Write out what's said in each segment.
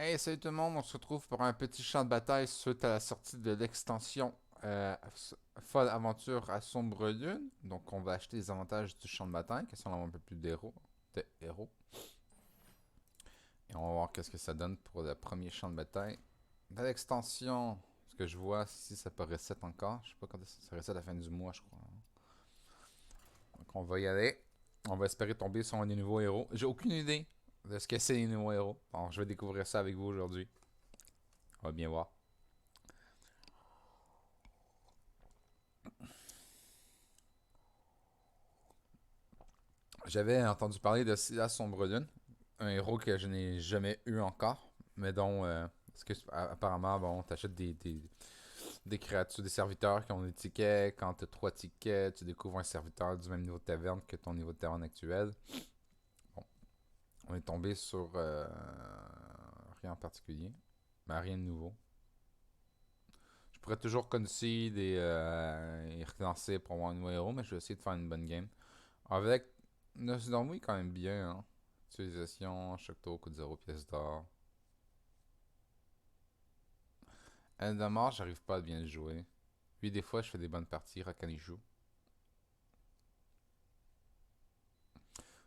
Hey, salut tout le monde, on se retrouve pour un petit champ de bataille suite à la sortie de l'extension Folle Aventure à Sombre Lune. Donc on va acheter les avantages du champ de bataille, qui sont un peu plus de héros. Et on va voir qu'est-ce que ça donne pour le premier champ de bataille de l'extension. Ce que je vois, si ça peut reset encore. Je sais pas quand ça reset à la fin du mois, je crois. Donc on va y aller. On va espérer tomber sur un des nouveaux héros. J'ai aucune idée de ce que c'est les nouveaux héros. Alors je vais découvrir ça avec vous aujourd'hui. On va bien voir. J'avais entendu parler de Silas Sombrelune, un héros que je n'ai jamais eu encore, mais dont, parce que apparemment, bon, t'achètes des créatures, des serviteurs qui ont des tickets. Quand t'as 3 tickets, tu découvres un serviteur du même niveau de taverne que ton niveau de taverne actuel. Bon, on est tombé sur rien en particulier, mais rien de nouveau. Je pourrais toujours concede et relancer pour avoir un nouveau héros, mais je vais essayer de faire une bonne game. Avec Nosdormu est quand même bien, hein. Utilisation, chaque tour coûte 0 pièces d'or. Eldamar, j'arrive pas à bien le jouer. Lui, des fois, je fais des bonnes parties, Rakanijo.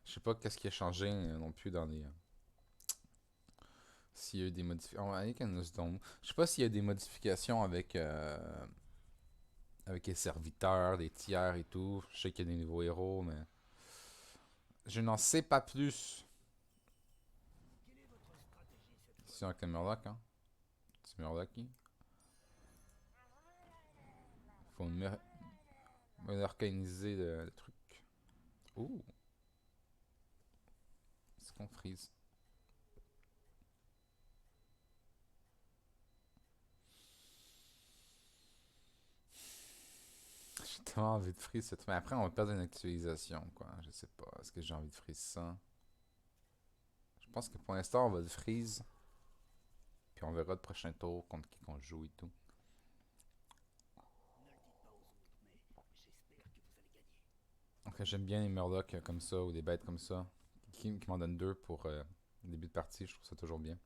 Je sais pas qu'est-ce qui a changé non plus dans les. S'il y a eu des modifications. Avec un Nosdormu. Je sais pas s'il y a des modifications avec les serviteurs, les tiers et tout. Je sais qu'il y a des nouveaux héros, mais. Je n'en sais pas plus. C'est avec le Murloc, hein. C'est Murloc qui. Faut organiser le truc. Ouh, c'est qu'on freeze. J'ai tellement envie de freeze cette. Mais après, on va perdre une actualisation, quoi. Je sais pas. Est-ce que j'ai envie de freeze ça? Je pense que pour l'instant, on va le freeze. Puis on verra le prochain tour contre qui qu'on joue et tout. Donc j'aime bien les Murlocs comme ça, ou des bêtes comme ça. Qui m'en donnent deux pour début de partie. Je trouve ça toujours bien.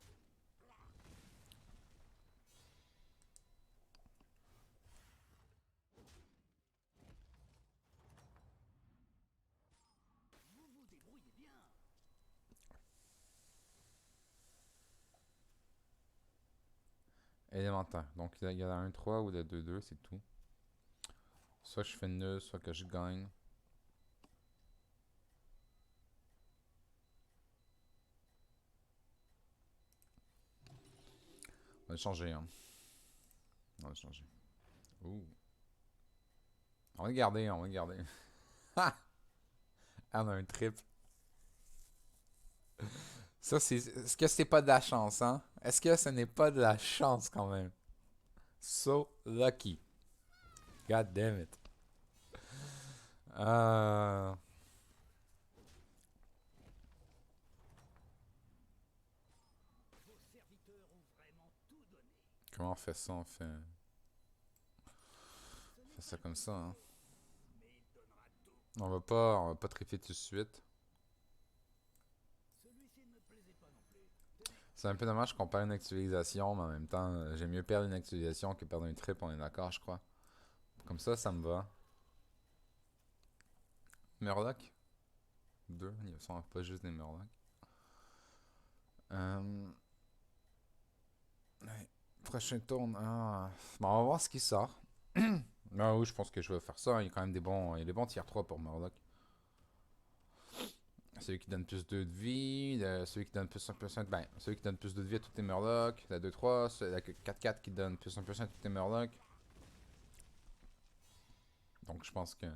Élémentaire. Donc il y a un 3 ou le 2-2, c'est tout. Soit je fais nul, soit que je gagne. On va le changer, hein. On va le changer. Ouh. On va le garder, on va le garder. Ah! On a un trip. Ça, c'est. Est-ce que c'est pas de la chance, hein? Est-ce que ce n'est pas de la chance quand même? So lucky. God damn it. Euh... Comment on fait ça? On fait ça comme ça, hein? On va pas tripper tout de suite. C'est un peu dommage qu'on perd une actualisation, mais en même temps, j'aime mieux perdre une actualisation que perdre un trip, on est d'accord, je crois. Comme ça me va. Murloc? Deux, ils sont pas juste des Murlocs. Euh... Ouais. Prochain tour, ah. Bon, on va voir ce qui sort. Ah oui, je pense que je vais faire ça. Il y a quand même des bons tiers 3 pour Murloc. Celui qui donne plus 2 de vie, celui qui donne plus 1%, ben, celui qui donne plus 2 de vie à tous tes Murlocs, la 2-3, la 4-4 qui donne plus 1% à tous tes Murlocs. Donc je pense que.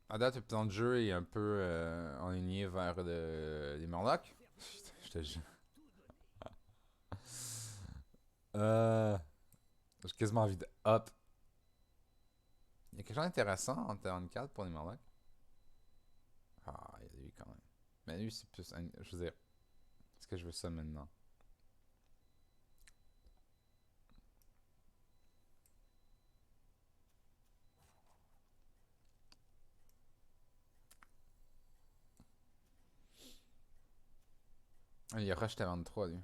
À date, le plan de jeu est un peu enligné vers les Murlocs. Je te jure. Euh, j'ai quasiment envie de hop. Il y a quelque chose d'intéressant en termes de carte pour les Murlocs. Ah, il y a lui quand même. Mais lui, c'est plus. Je veux dire, est-ce que je veux ça maintenant? Il a rush à 23 lui.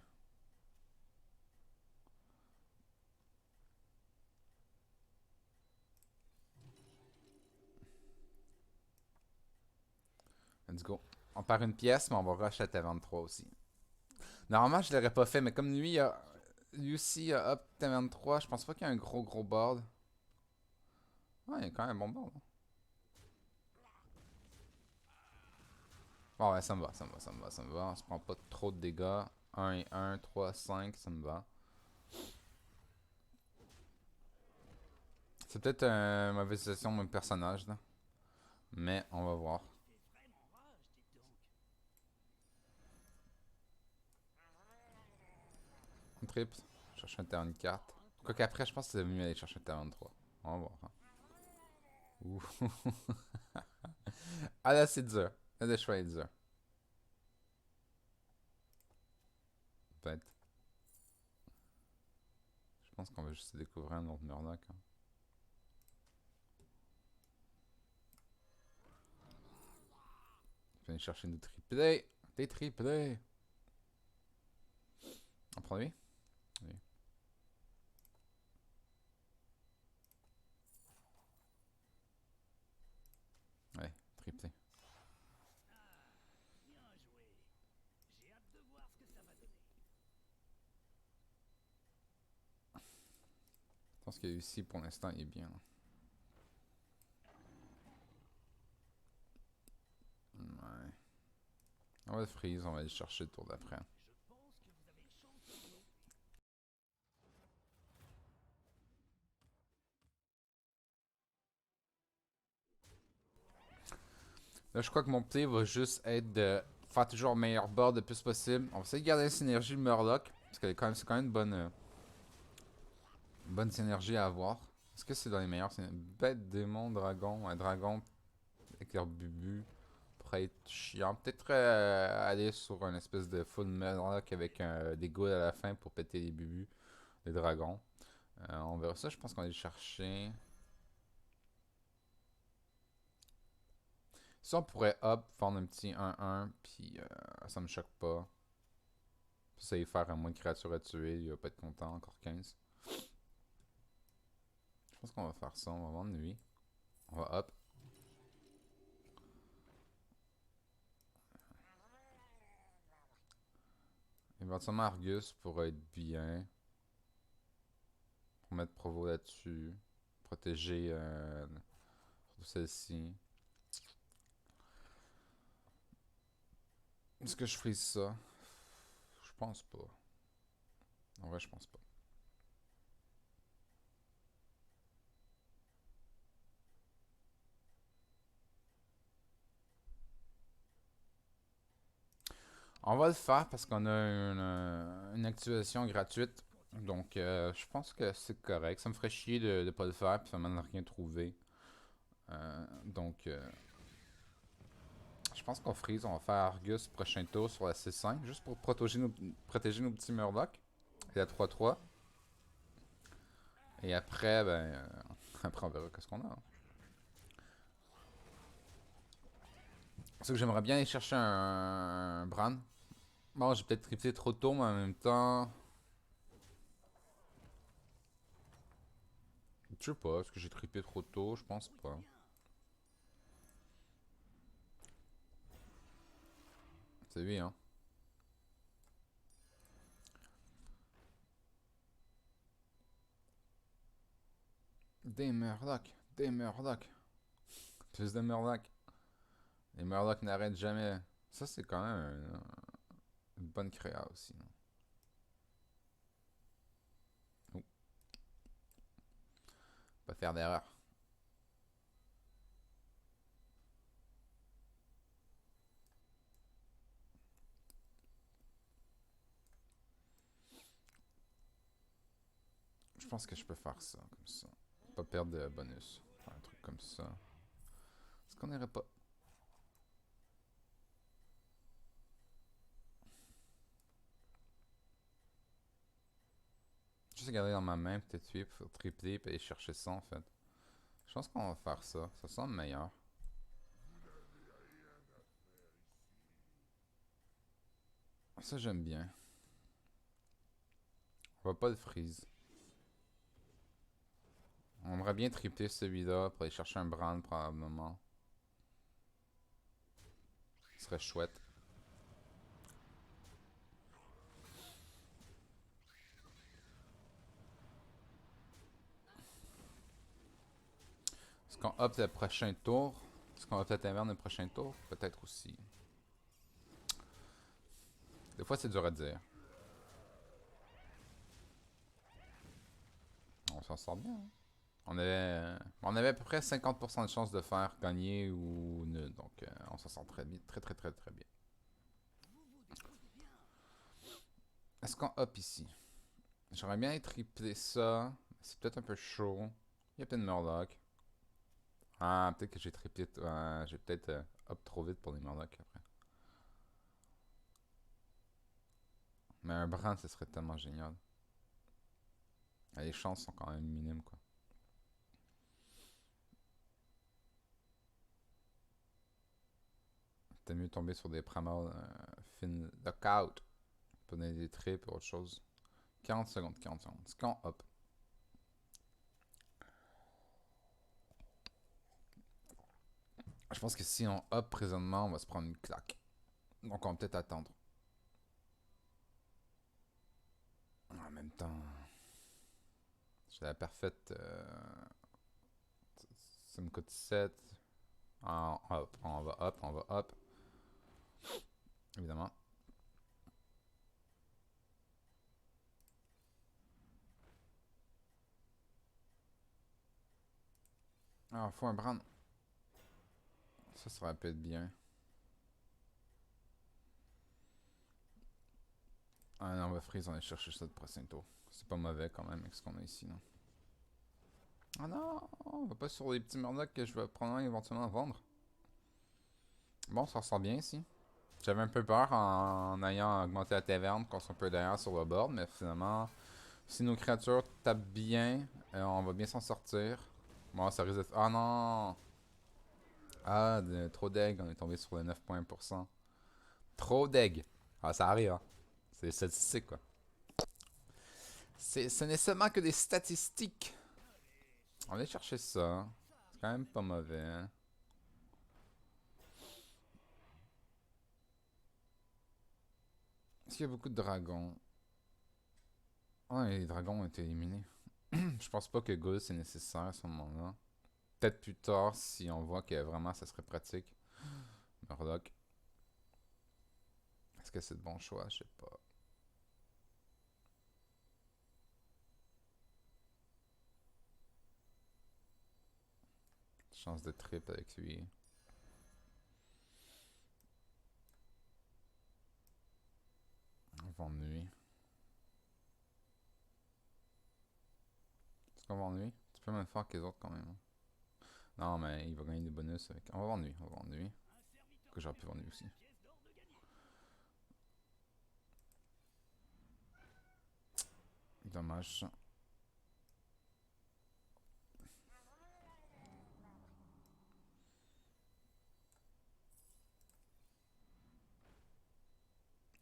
Let's go. On perd une pièce, mais on va rush à T23 aussi. Normalement, je l'aurais pas fait, mais comme lui aussi a up T23, je pense pas qu'il y a un gros board. Ouais, il y a quand même un bon board. Bon, ouais, ça me va, ça me va, ça me va, ça me va. On se prend pas trop de dégâts. 1 et 1, 3, 5, ça me va. C'est peut-être une mauvaise session de mon personnage, là. Mais on va voir. On triple. Je cherche un terrain de carte. Quoi qu'après, je pense que c'est mieux aller chercher un terrain de 3. On va voir. Hein. Ouh. Ah là, c'est dur. Là, le choix est dur. Peut-être. Je pense qu'on va juste découvrir un autre Murloc. Hein. Je vais aller chercher nos triplés. Des triplés. On prend lui? Oui. Ouais, triplé. Je pense que ici, pour l'instant, il est bien. Ouais. On va le freeze, on va aller chercher le tour d'après. Là, je crois que mon play va juste être de faire toujours le meilleur board le plus possible. On va essayer de garder la synergie de Murloc. Parce que c'est quand même une bonne synergie à avoir. Est-ce que c'est dans les meilleurs bête, démon, dragon. Un dragon avec leur bubu pourrait être chiant. Peut-être aller sur une espèce de full Murloc avec des ghouls à la fin pour péter les bubus des dragons. On verra ça, je pense qu'on va aller chercher. Si on pourrait up, faire un petit 1-1, puis ça me choque pas. Puis ça y faire un moins de créatures à tuer, il va pas être content, encore 15. Je pense qu'on va faire ça, on va vendre lui. On va up. Éventuellement Argus pour être bien. Pour mettre Provo là-dessus. Protéger celle-ci. Est-ce que je frise ça? Je pense pas. En vrai, je pense pas. On va le faire parce qu'on a une activation gratuite. Donc, je pense que c'est correct. Ça me ferait chier de ne pas le faire puis finalement de rien trouver. Donc, je pense qu'on freeze. On va faire Argus prochain tour sur la C5 juste pour protéger nos petits Murlocs. Et la 3-3. Et après, après on verra qu'est-ce qu'on a. Hein. C'est que j'aimerais bien aller chercher un Bran. Bon, j'ai peut-être triplé trop tôt, mais en même temps. Je sais pas, est-ce que j'ai triplé trop tôt? Je pense pas. C'est lui, hein. Des Murlocs, des Murlocs. Plus de Murlocs. Les Murlocs n'arrêtent jamais. Ça, c'est quand même une bonne créa aussi. Non? Oh, pas faire d'erreur. Je pense que je peux faire ça, comme ça. Pas perdre de bonus. Faire un truc comme ça. Est-ce qu'on irait pas. Juste garder dans ma main, peut-être tuer pour tripler, puis aller chercher ça en fait. Je pense qu'on va faire ça. Ça semble meilleur. Ça, j'aime bien. On va pas le freeze. On aimerait bien tripler celui-là pour aller chercher un brand probablement. Ce serait chouette. Est-ce qu'on opte le prochain tour? Est-ce qu'on opte la taverne le prochain tour? Peut-être aussi. Des fois, c'est dur à dire. On s'en sort bien. Hein? On avait à peu près 50% de chance de faire gagner ou nul. Donc, on s'en sort très bien. Très, très, très, très bien. Est-ce qu'on up ici? J'aimerais bien tripler ça. C'est peut-être un peu chaud. Il y a peut-être Murloc. Ah, peut-être que j'ai triplé. J'ai peut-être up trop vite pour les Murlocs après. Mais un brand, ce serait tellement génial. Ah, les chances sont quand même minimes, quoi. T'es mieux tomber sur des pramals fin lockout. Pour donner des trips ou autre chose. 40 secondes, 40 secondes. C'est quand hop. Je pense que si on hop présentement, on va se prendre une claque. Donc on va peut-être attendre. En même temps, j'ai la parfaite. Ça me coûte 7. Hop, on va hop, on va hop. Évidemment. Ah, faut un brand. Ça aurait pu être bien. Ah non, on va freeze, on va chercher ça de prochain tour. C'est pas mauvais quand même avec ce qu'on a ici, non? Ah non, on va pas sur les petits murlocs que je vais prendre éventuellement vendre. Bon, ça ressort bien ici. J'avais un peu peur en ayant augmenté la taverne qu'on soit un peu derrière sur le board, mais finalement, si nos créatures tapent bien, on va bien s'en sortir. Bon, ça risque d'être. Ah non! Ah, trop d'egg, on est tombé sur le 9%. Trop d'egg! Ah, ça arrive, hein. C'est des statistiques, quoi. Ce n'est seulement que des statistiques. On va aller chercher ça. C'est quand même pas mauvais. Hein. Est-ce qu'il y a beaucoup de dragons? Ouais, les dragons ont été éliminés. Je pense pas que Goose c'est nécessaire à ce moment-là. Peut-être plus tard si on voit que vraiment ça serait pratique. Murloc. Est-ce que c'est le bon choix? Je sais pas. Chance de trip avec lui. On va nuit. Est-ce qu'on va en nuit? Tu peux même faire que les autres quand même. Hein. Non, mais il va gagner des bonus avec. On va vendre nuit. On va vendre nuit. Que j'aurais pu vendre nuit aussi. Dommage.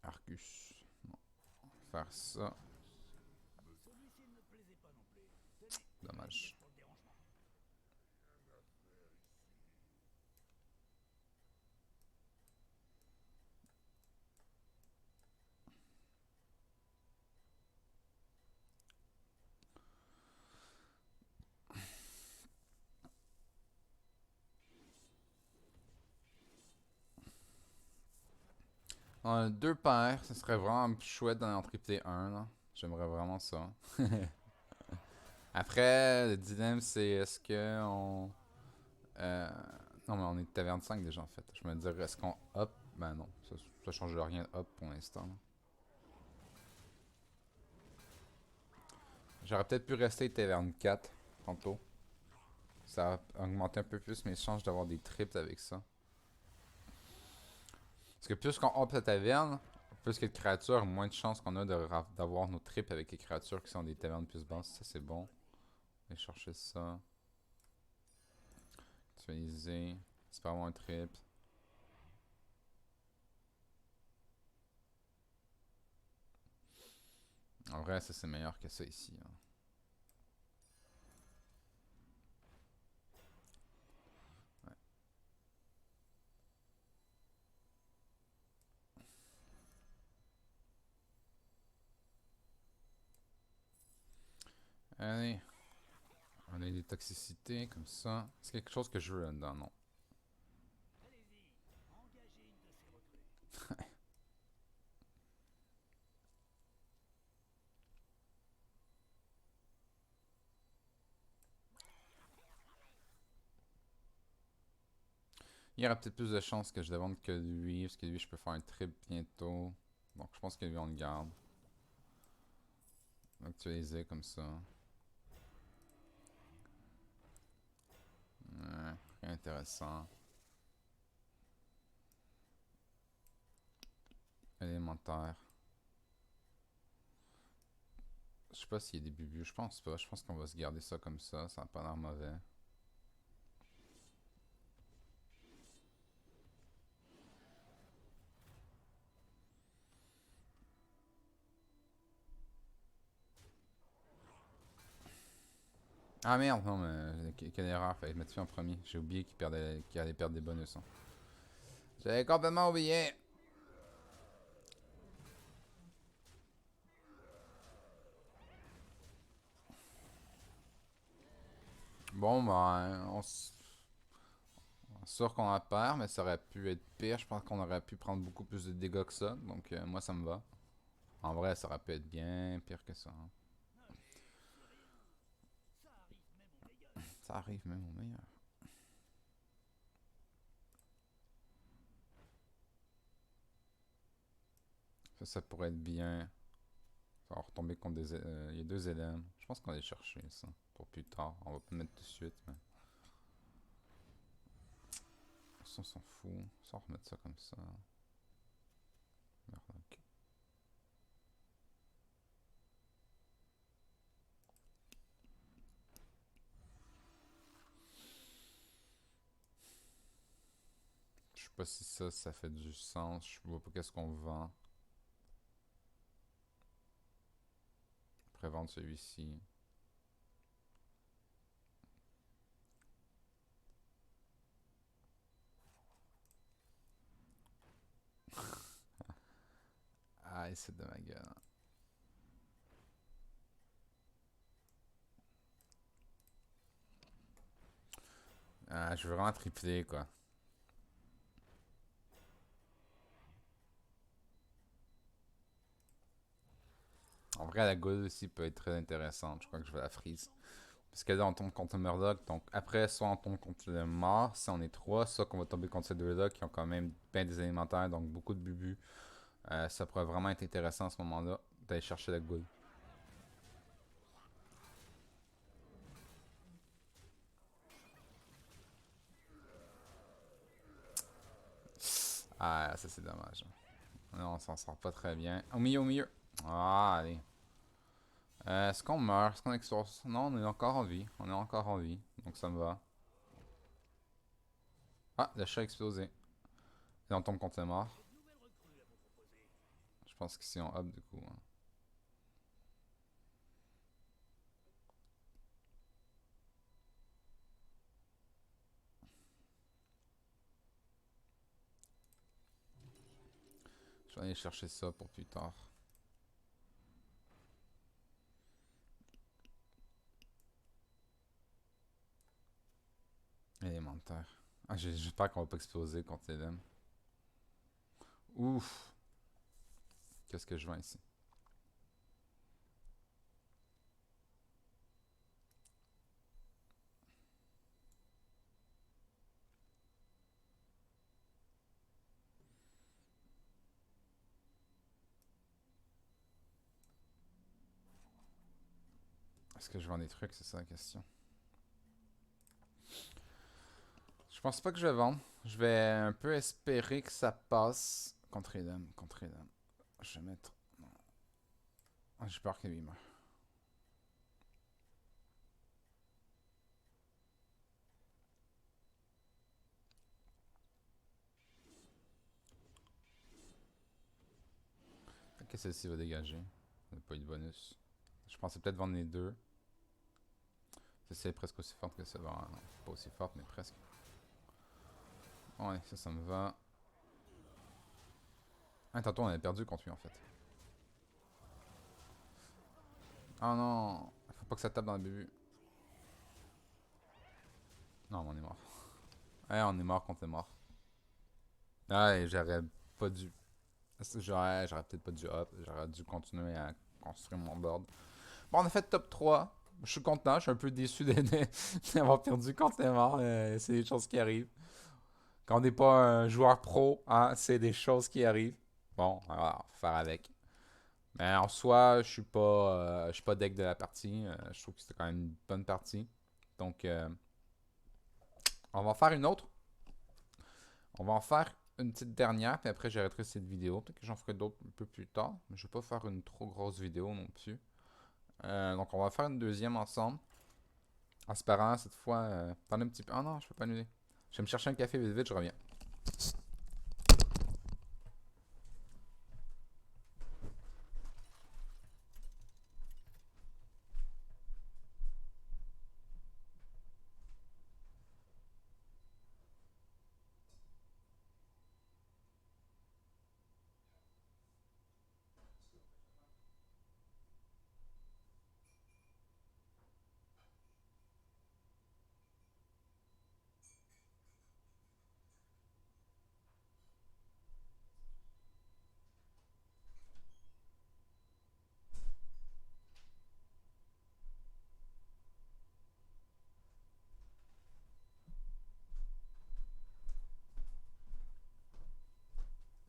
Arcus. Non. Faire ça. Dommage. On a deux paires. Ce serait vraiment chouette d'en tripler un. Là. J'aimerais vraiment ça. Après, le dilemme c'est est-ce que on. Euh, non, mais on est taverne 5 déjà en fait. Je me dirais, est-ce qu'on hop? Ben non, ça change rien de hop pour l'instant. J'aurais peut-être pu rester taverne 4 tantôt. Ça a augmenté un peu plus mes chances d'avoir des triples avec ça. Parce que plus qu'on hop la taverne, plus que de créatures, moins de chances qu'on a d'avoir nos triples avec les créatures qui sont des tavernes plus basses. Ça c'est bon. Je vais chercher ça. Utiliser. C'est pas avoir un triple. vrai, ça c'est meilleur que ça ici, hein. Allez, on a des toxicités comme ça. C'est quelque chose que je veux là-dedans, non? Il y aurait peut-être plus de chances que je demande que lui, parce que lui, je peux faire un trip bientôt. Donc, je pense que lui, on le garde. Actualiser comme ça. Rien intéressant. Élémentaire. Je sais pas s'il y a des bubus, je pense pas. Je pense qu'on va se garder ça comme ça n'a pas l'air mauvais. Ah merde, non, mais quelle erreur, fallait mettre ça en premier. J'ai oublié qu'il allait perdre des bonus, hein. J'avais complètement oublié. Bon, ben, sûr qu'on la perd, mais ça aurait pu être pire. Je pense qu'on aurait pu prendre beaucoup plus de dégâts que ça. Donc, moi, ça me va. En vrai, ça aurait pu être bien pire que ça, hein. Ça arrive même au meilleur. Ça pourrait être bien. Ça va retomber contre des. Il y a deux éléments. Je pense qu'on va aller chercher ça pour plus tard. On va pas le mettre tout de suite, mais. Ça, on s'en fout. Ça, on va remettre ça comme ça. Merde, ok. Je sais pas si ça fait du sens. Je vois pas qu'est-ce qu'on vend. Prévendre celui-ci. Ah, c'est de ma gueule. Ah, je veux vraiment tripler, quoi. En vrai, la gold aussi peut être très intéressante. Je crois que je vais la freeze. Parce que là, on tombe contre Murdoch. Donc, après, soit on tombe contre le mort, si on est trois, soit qu'on va tomber contre ces deux-là qui ont quand même bien des alimentaires, donc beaucoup de bubus. Ça pourrait vraiment être intéressant à ce moment-là d'aller chercher la gold. Ah, ça c'est dommage. Non, on s'en sort pas très bien. Au milieu, au milieu. Ah, allez. Est-ce qu'on meurt? Est-ce qu'on explore? Non, on est encore en vie. On est encore en vie. Donc ça me va. Ah, le chat a explosé. Et on tombe contre le mort. Je pense qu'ici on hop du coup, hein. Je vais aller chercher ça pour plus tard. Élémentaire. Ah, j'espère qu'on va pas exploser contre les lames. Ouf. Qu'est-ce que je vois ici? Est-ce que je vends des trucs? C'est ça la question. Je pense pas que je vais vendre. Je vais un peu espérer que ça passe contre Edem. Contre Edem. Je vais mettre. Non. Ah, j'ai peur que lui meure. Peut-être que celle-ci va dégager. pas eu de bonus. Je pensais peut-être vendre les deux. C'est presque aussi forte que ça. Bon, non, pas aussi forte, mais presque. Ouais, ça me va. Ah, tantôt on avait perdu contre lui en fait. Oh non! Faut pas que ça tape dans le début. Non, mais on est mort. Ouais, on est mort contre les morts. Ouais, j'aurais pas dû. J'aurais peut-être pas dû up. J'aurais dû continuer à construire mon board. Bon, on a fait top 3. Je suis content, je suis un peu déçu d'avoir perdu contre les morts. C'est des choses qui arrivent. Quand on n'est pas un joueur pro, hein, c'est des choses qui arrivent. Bon, voilà, faut faire avec. Mais en soi, je suis pas deck de la partie. Je trouve que c'était quand même une bonne partie. Donc, on va en faire une autre. On va en faire une petite dernière, puis après j'arrêterai cette vidéo. Peut-être que j'en ferai d'autres un peu plus tard. Mais je vais pas faire une trop grosse vidéo non plus. Donc on va faire une deuxième ensemble. En espérant cette fois. Attendez un petit peu. Ah non, je peux pas annuler. Je vais me chercher un café vite vite, je reviens.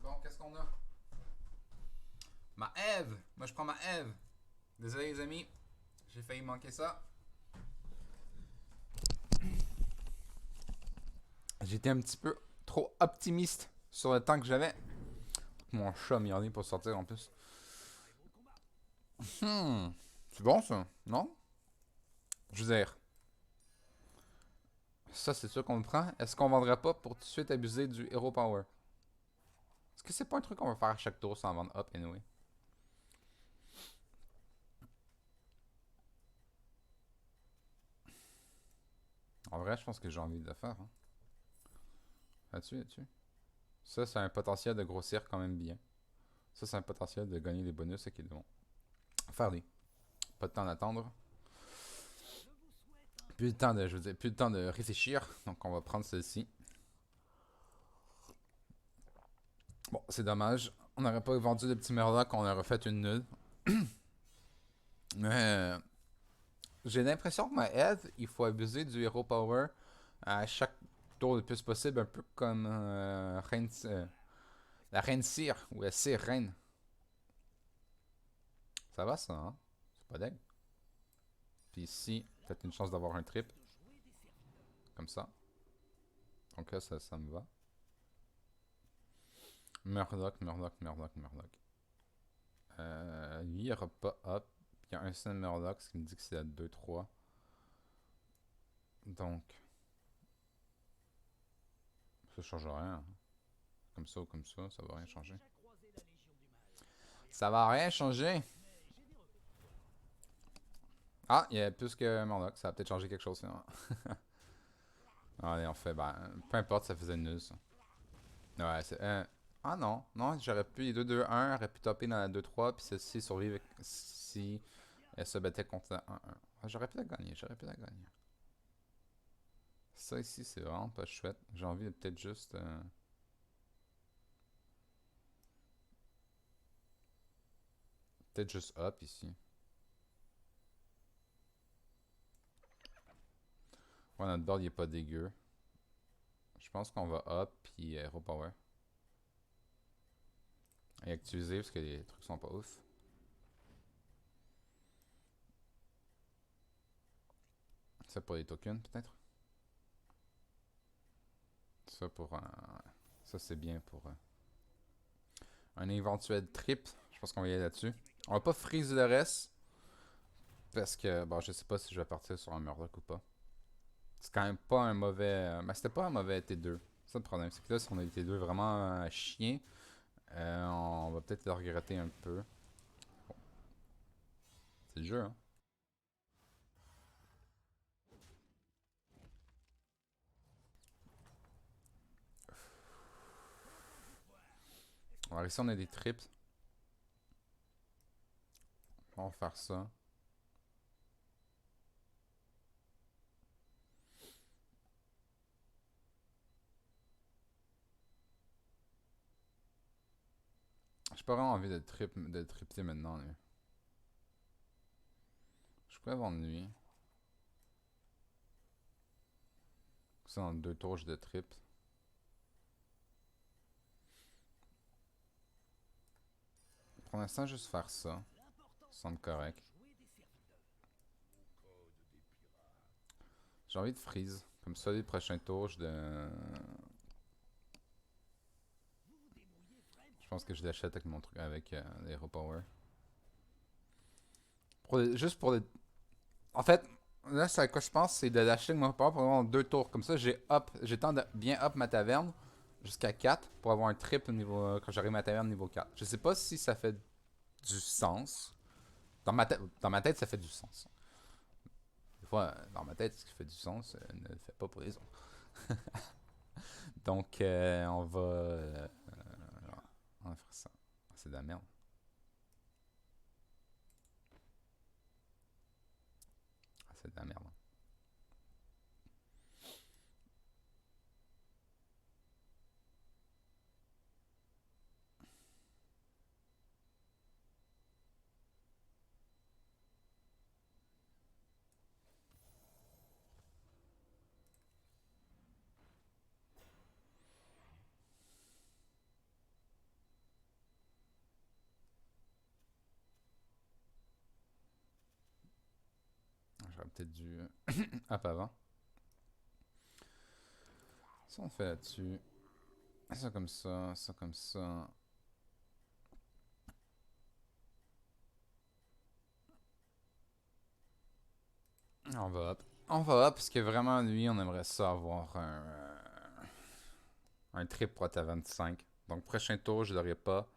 Bon, qu'est-ce qu'on a? Ma Eve! Moi je prends ma Eve. Désolé les amis, j'ai failli manquer ça. J'étais un petit peu trop optimiste sur le temps que j'avais. Mon chat m'y en est pour sortir en plus. C'est bon ça, non? Je veux dire, ça c'est sûr qu'on le prend. Est-ce qu'on vendrait pas pour tout de suite abuser du Hero Power? Est-ce que c'est pas un truc qu'on va faire à chaque tour sans vendre up anyway? En vrai, je pense que j'ai envie de le faire. Hein. Là-dessus. Ça, c'est un potentiel de grossir quand même bien. Ça, c'est un potentiel de gagner des bonus qui est bon. Faire des. Pas de temps d'attendre. Plus de temps de, je veux dire, plus de temps de réfléchir. Donc, on va prendre celle-ci. Bon, c'est dommage. On n'aurait pas vendu de petits Murlocs, on aurait fait une nulle. Mais j'ai l'impression que ma Eve, il faut abuser du Hero Power à chaque tour le plus possible, un peu comme la Reine Cire, ou la Cire Reine. Ça va ça, hein? C'est pas dingue. Puis ici, peut-être une chance d'avoir un trip. Comme ça. Donc là, ça me va. Murloc. Lui, il n'y aura pas up. Il y a un seul Murloc, ce qui me dit que c'est à 2-3. Donc, ça change rien. Hein. Comme ça ou comme ça va rien changer. Ça va rien changer. Ah, il y a plus que Murloc, ça va peut-être changer quelque chose finalement. Allez, on fait, ben, peu importe, ça faisait nul ça. Ouais, c'est. Ah non, j'aurais pu, les 2-2-1 aurait pu topper dans la 2-3, puis celle-ci survivre si elle se battait contre la 1-1. Ah, j'aurais pu la gagner. Ça ici, c'est vraiment pas chouette. J'ai envie de peut-être juste. Peut-être juste up ici. Ouais, notre board il est pas dégueu. Je pense qu'on va up puis Hero Power. Et actualiser parce que les trucs sont pas ouf. Ça pour les tokens peut-être. Ça pour un. Ça c'est bien pour un éventuel trip. Je pense qu'on va y aller là-dessus. On va pas freeze le reste. Parce que bon je sais pas si je vais partir sur un Murloc ou pas. C'est quand même pas un mauvais. Mais c'était pas un mauvais T2. C'est ça le problème. C'est que là si on a eu T2 vraiment chien, on va peut-être le regretter un peu. C'est le jeu, hein. Alors ici, on a des trips. On va faire ça. J'ai pas vraiment envie de tripler maintenant, là. Je pourrais vendre lui. Ça, dans 2 tours, je de trip. Pour l'instant, juste faire ça. Ça semble correct. J'ai envie de freeze. Comme ça, les prochains tours, je de. Je pense que je l'achète avec mon truc, avec l'Hero Power. Juste pour les. En fait, là, c'est à quoi je pense, c'est de l'acheter avec mon Power pour avoir 2 tours. Comme ça, j'ai temps de bien up ma taverne jusqu'à 4 pour avoir un triple niveau, quand j'arrive à ma taverne niveau 4. Je sais pas si ça fait du sens. Dans ma tête, ça fait du sens. Des fois, dans ma tête, ce qui fait du sens ne le fait pas pour les autres. Donc, on va faire ça. C'est de la merde. C'est de la merde. J'aurais peut-être dû up avant. Ça, on fait là-dessus. Ça comme ça, ça comme ça. On va up. On va up parce que vraiment, lui, on aimerait ça avoir un trip pour ta 25. Donc, prochain tour, je l'aurai pas.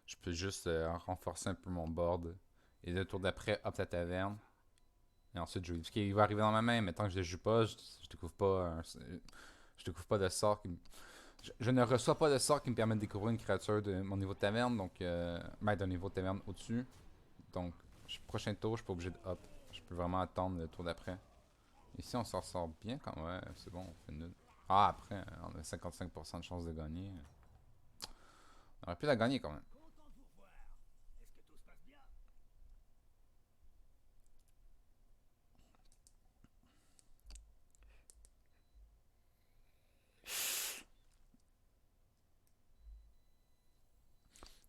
Je peux juste renforcer un peu mon board. Et le tour d'après, up la taverne. Et ensuite, je joue. Parce qu'il va arriver dans ma main, mais tant que je ne joue pas, je découvre pas. Je découvre pas de sort je ne reçois pas de sort qui me permet de découvrir une créature de mon niveau de taverne, donc d'un niveau de taverne au-dessus. Donc, prochain tour, je suis pas obligé de hop. Je peux vraiment attendre le tour d'après. Ici, on s'en sort bien quand même. Ouais, c'est bon, on fait nul. Ah, après, on a 55% de chance de gagner. On aurait pu la gagner quand même.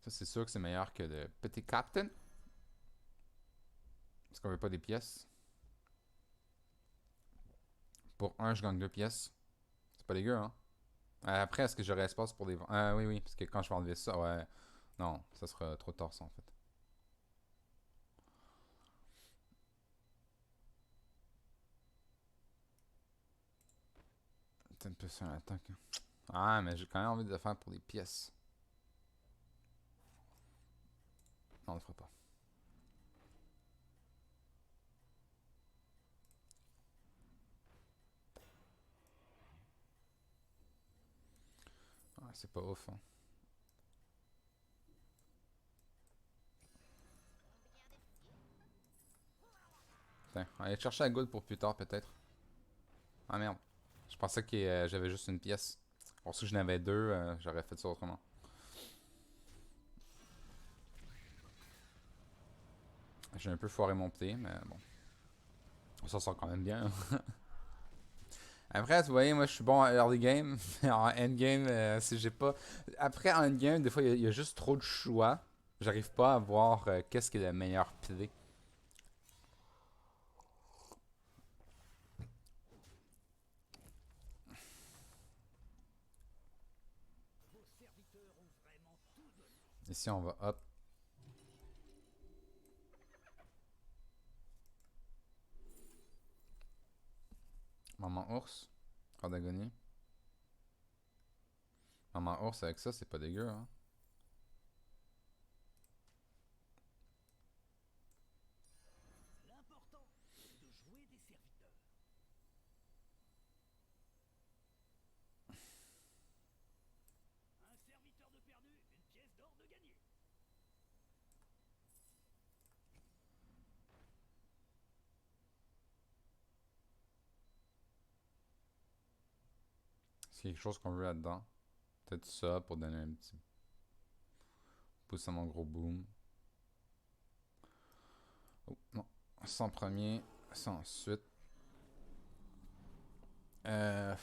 Ça, c'est sûr que c'est meilleur que le petit Captain. Parce qu'on veut pas des pièces. Pour un, je gagne 2 pièces. C'est pas dégueu, hein. Après, est-ce que j'aurai espace pour des... oui, oui, parce que quand je vais enlever ça, ouais... Non, ça sera trop tard, ça, en fait. C'est un peu ça, l'attaque. Ah, mais j'ai quand même envie de le faire pour des pièces. Non, on le fera pas. Ouais, c'est pas ouf, hein. Tiens, on va aller chercher la gold pour plus tard, peut-être. Ah, merde. Je pensais que j'avais juste une pièce. Pour si j'en avais deux, j'aurais fait ça autrement. J'ai un peu foiré mon play, mais bon. On s'en sort quand même bien, hein. Après, tu voyez, moi je suis bon en early game, mais en endgame, si j'ai pas. Après, en endgame, des fois, il y a juste trop de choix. J'arrive pas à voir qu'est-ce qui est le meilleur play. Ici, on va hop. Maman ours. Corde d'agonie. Maman ours avec ça, c'est pas dégueu, hein. Est-ce qu'il y a quelque chose qu'on veut là-dedans? Peut-être ça pour donner un petit pouce à mon gros boom. Oh, non. Ça en premier, ça ensuite. Je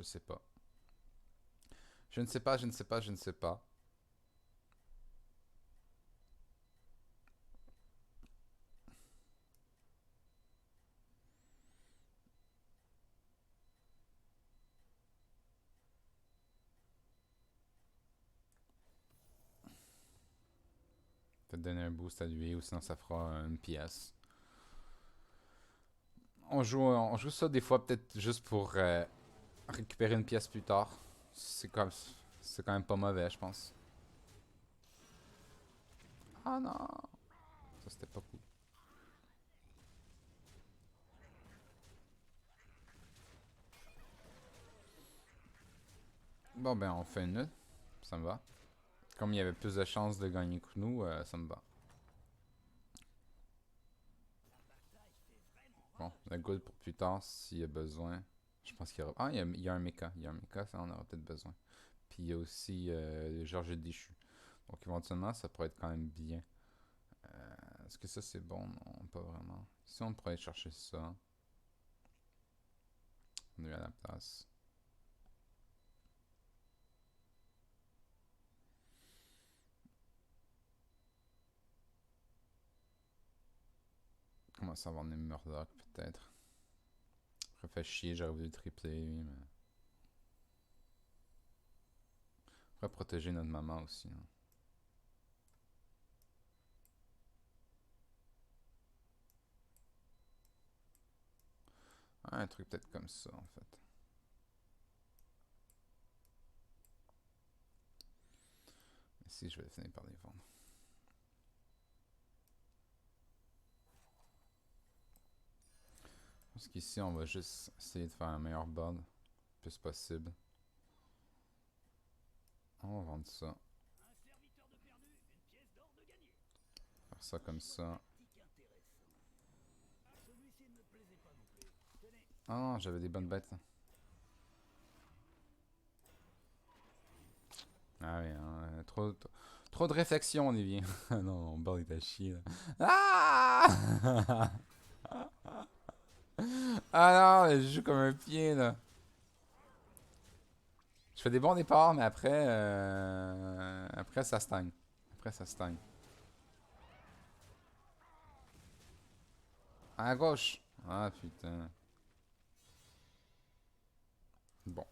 sais pas. Je ne sais pas, je ne sais pas, je ne sais pas. Peut-être donner un boost à lui ou sinon ça fera une pièce. On joue ça des fois peut-être juste pour récupérer une pièce plus tard. C'est quand même pas mauvais, je pense. Ah non! Ça c'était pas cool. Bon ben on fait une lutte. Ça me va. Comme il y avait plus de chances de gagner que nous, ça me va. Bon, la gold pour plus tard s'il y a besoin. Je pense qu'il y aura. Ah, il y a un mecha. Il y a un mecha, ça on aura peut-être besoin. Puis il y a aussi Georges déchu. Donc éventuellement, ça pourrait être quand même bien. Est-ce que ça c'est bon? Non, pas vraiment. Si on pourrait aller chercher ça. On est à la place. Comment ça va en Murdoch peut-être? Ça fait chier, j'aurais voulu tripler lui, mais. On pourrait protéger notre maman aussi. Hein. Ah, un truc peut-être comme ça en fait. Mais si je vais finir par les vendre. Parce qu'ici on va juste essayer de faire un meilleur board le plus possible. On va vendre ça. Faire ça comme ça. Ah non, j'avais des bonnes bêtes. Ah oui, hein, trop de réflexion, Olivier. Non, mon board est à chier là. Ah! Ah non, je joue comme un pied là. Je fais des bons départs, mais après ça stagne. Après ça stagne. À gauche. Ah putain. Bon.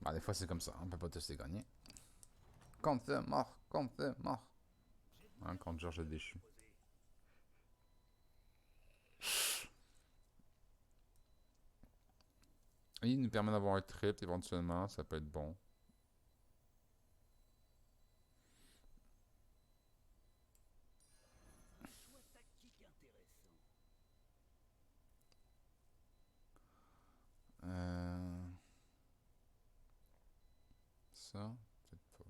Bah, des fois c'est comme ça, on peut pas tous les gagner. Compte mort, compte mort. Hein, contre Georges le déchu. Il nous permet d'avoir un trip éventuellement, ça peut être bon. Euh... Ça, peut-être pas.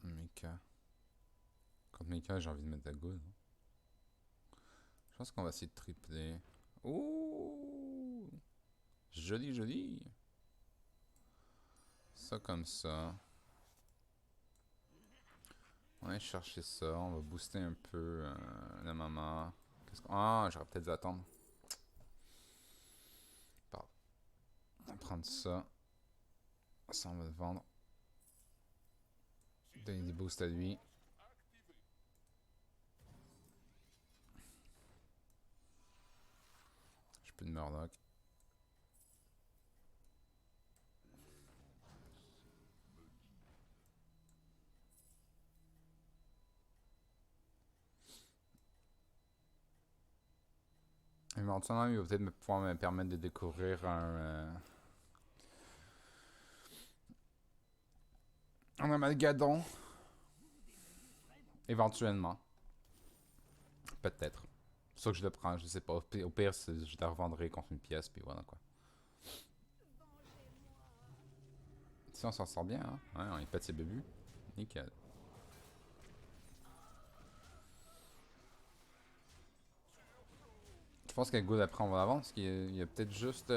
Mika. Contre Mika, j'ai envie de mettre la good. Je pense qu'on va essayer de tripler. Ouh! Joli, joli. Ça comme ça. On va aller chercher ça. On va booster un peu la maman. Ah, j'aurais peut-être dû attendre. Pardon. On va prendre ça. Ça, on va le vendre. Donner des boosts à lui. J'ai plus de Murloc. Éventuellement, il va peut-être pouvoir me permettre de découvrir un amalgadon. Éventuellement. Peut-être. C'est ça que je le prends, je sais pas. Au pire, je la revendrai contre une pièce, puis voilà quoi. Si on s'en sort bien, hein. Ouais, on y pète ses bébus. Nickel. Je pense que good après on va l'avant, parce qu'il y a peut-être juste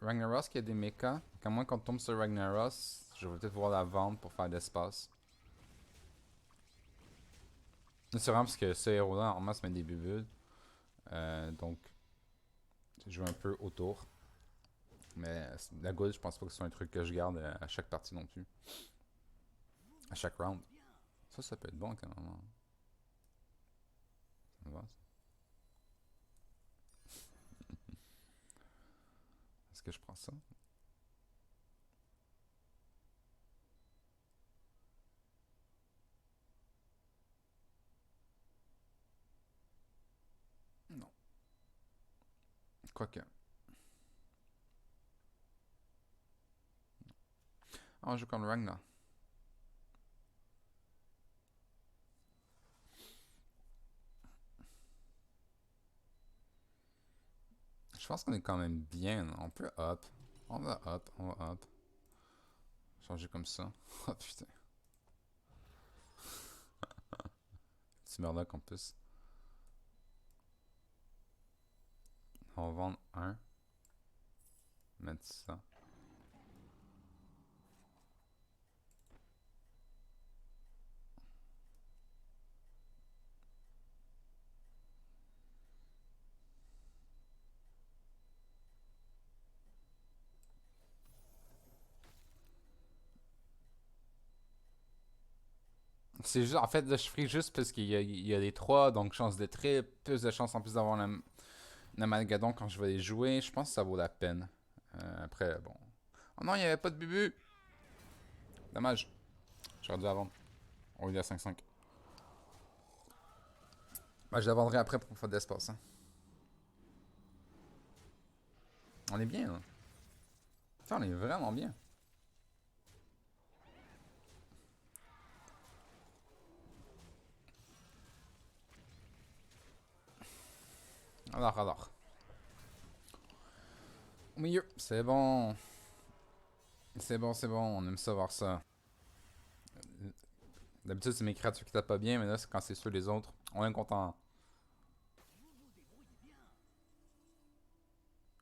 Ragnaros qui a des mechas. À moins qu'on tombe sur Ragnaros, je vais peut-être voir la vente pour faire de l'espace. C'est vraiment parce que ce héros-là, en masse, met des bubules. Donc, je joue un peu autour. Mais la gold, je pense pas que ce soit un truc que je garde à chaque partie non plus. À chaque round. Ça peut être bon quand même. Ça va, ça. Est-ce que je prends ça? Non. Quoique. Ah, on joue contre Ragnar. Je pense qu'on est quand même bien. On peut up. On va up, on va up. Changer comme ça. Oh putain. Petit Murloc en plus. On va vendre un. Mettre ça. C'est juste, en fait, là, je ferai juste parce qu'il y a les trois, donc chance de trip, plus de chance en plus d'avoir l'amalgadon quand je vais les jouer. Je pense que ça vaut la peine. Après, bon. Oh non, il n'y avait pas de bubu! Dommage. J'aurais dû la vendre. On est à 5-5. Bah, je la vendrai après pour faire de l'espace. Hein. On est bien, là. Ça, on est vraiment bien. Alors. Au milieu, c'est bon. C'est bon, on aime ça voir ça. D'habitude, c'est mes créatures qui tapent pas bien, mais là, c'est quand c'est sur les autres. On est content.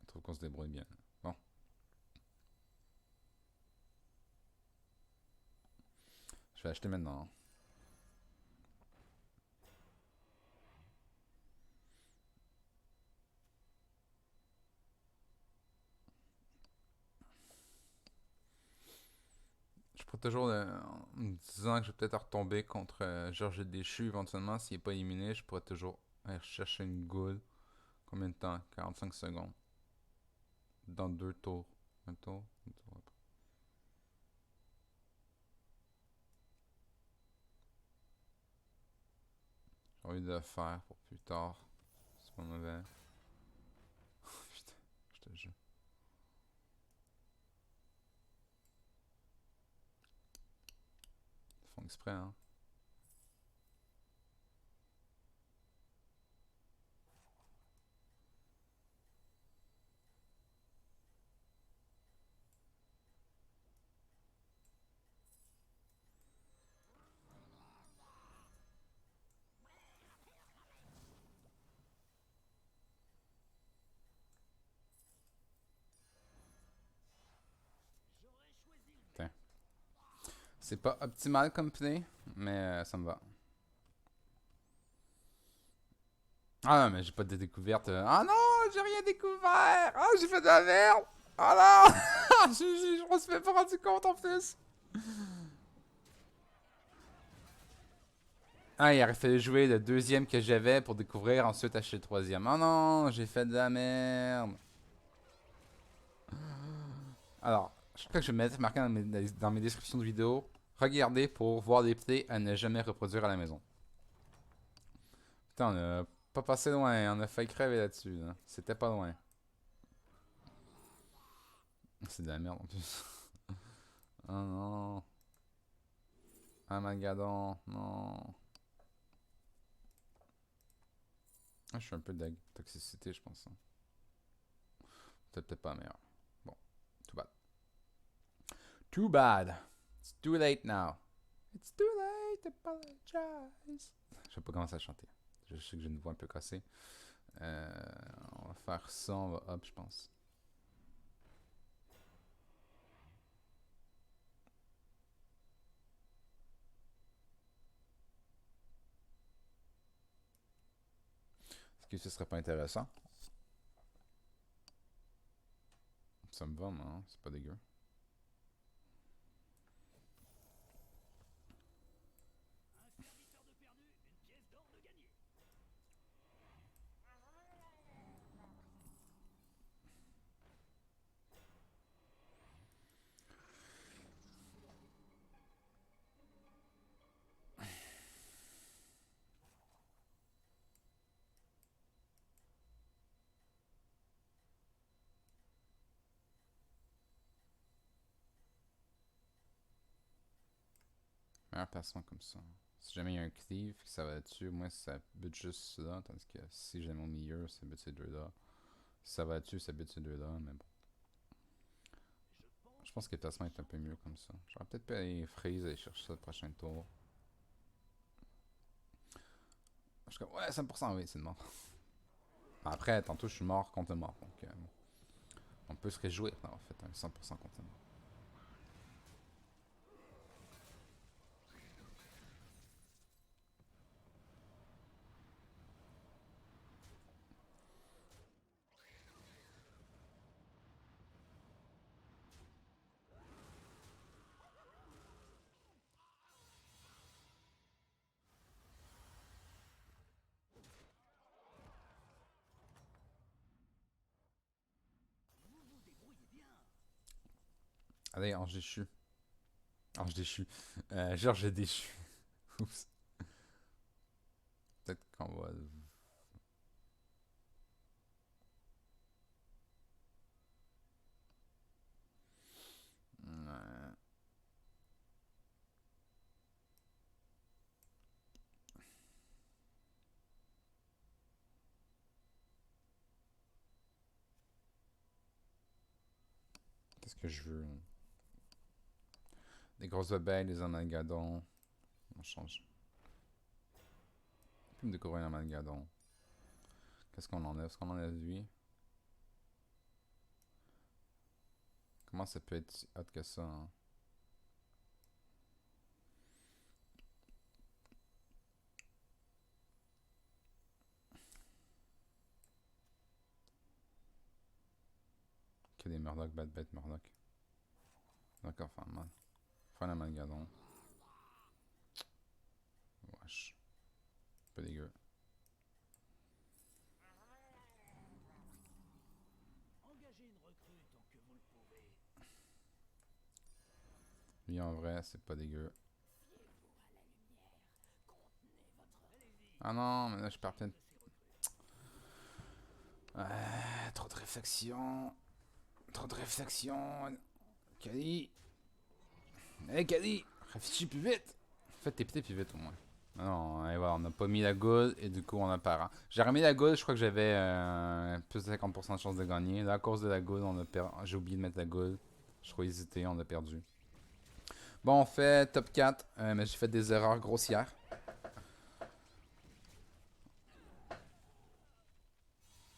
Je trouve qu'on se débrouille bien. Bon, je vais acheter maintenant. Je pourrais toujours, en me disant que je vais peut-être retomber contre Georges le Déchu éventuellement, s'il n'est pas éliminé, je pourrais toujours aller chercher une goule. Combien de temps? 45 secondes. Dans deux tours. Un tour, un tour après. J'ai envie de le faire pour plus tard. C'est pas mauvais. Putain, je te jure. Ils font exprès, hein. Putain. C'est pas optimal comme play, mais ça me va. Ah non, mais j'ai pas de découverte. Ah non, j'ai rien découvert! Ah, j'ai fait de la merde! Ah non! Je me suis même pas rendu compte en plus! Ah, il aurait fallu jouer le deuxième que j'avais pour découvrir, ensuite acheter le troisième. Oh non, j'ai fait de la merde! Alors, je crois que je vais mettre marqué dans mes descriptions de vidéos. Regardez pour voir des plays à ne jamais reproduire à la maison. Putain, on a pas passé loin, on a failli crever là-dessus. Là. C'était pas loin. C'est de la merde en plus. Oh non. Amalgadon, non. Ah, je suis un peu de toxicité, je pense. Hein. C'est peut-être pas meilleur. Bon, too bad. Too bad. It's too late now. It's too late to apologize. Je sais pas comment ça chanter. Je sais que j'ai une voix un peu cassée. On va faire ça, on va up, je pense. Est-ce que ce serait pas intéressant? Ça me va, moi, hein? C'est pas dégueu. Meilleur placement comme ça. Si jamais il y a un cleave, ça va dessus, moi ça bute juste là, tandis que si jamais au milieu, ça bute ces deux-là. Si ça va dessus, ça bute ces deux-là, mais bon. Je pense que le placement est un peu mieux comme ça. J'aurais peut-être pu aller freeze et chercher ça le prochain tour. Je suis comme, ouais, 5%, oui, c'est de mort. Après, tantôt, je suis mort contre le mort. Donc, on peut se réjouir d'avoir fait un 100% contre le mort. Allez, ange déchu. Ange déchu. Georges déchu. Oups. Peut-être qu'on va. Ouais. Qu'est-ce que je veux? Des grosses abeilles, des amalgadons. On change. On peut me découvrir un amalgadon. Qu'est-ce qu'on enlève? Est-ce qu'on enlève lui? Comment ça peut être si hot que ça? Hein? Que des Murlocs, bad bête, Murloc. D'accord, enfin, mal. Faut un amalgadon. Wesh. Pas dégueu. Lui, en vrai, c'est pas dégueu. Ah non, mais là, je perds plein de. Trop de réflexion. Trop de réflexion. Kali. Hey, Kali. Réfléchis plus vite. Fais tes petits plus vite au moins. Ah non, et voilà, on n'a pas mis la goule et du coup on a perd. Hein. J'ai remis la goule, je crois que j'avais plus de 50% de chance de gagner. Là, à cause de la goule, j'ai oublié de mettre la goule. Je crois hésiter, on a perdu. Bon, on fait top 4, mais j'ai fait des erreurs grossières.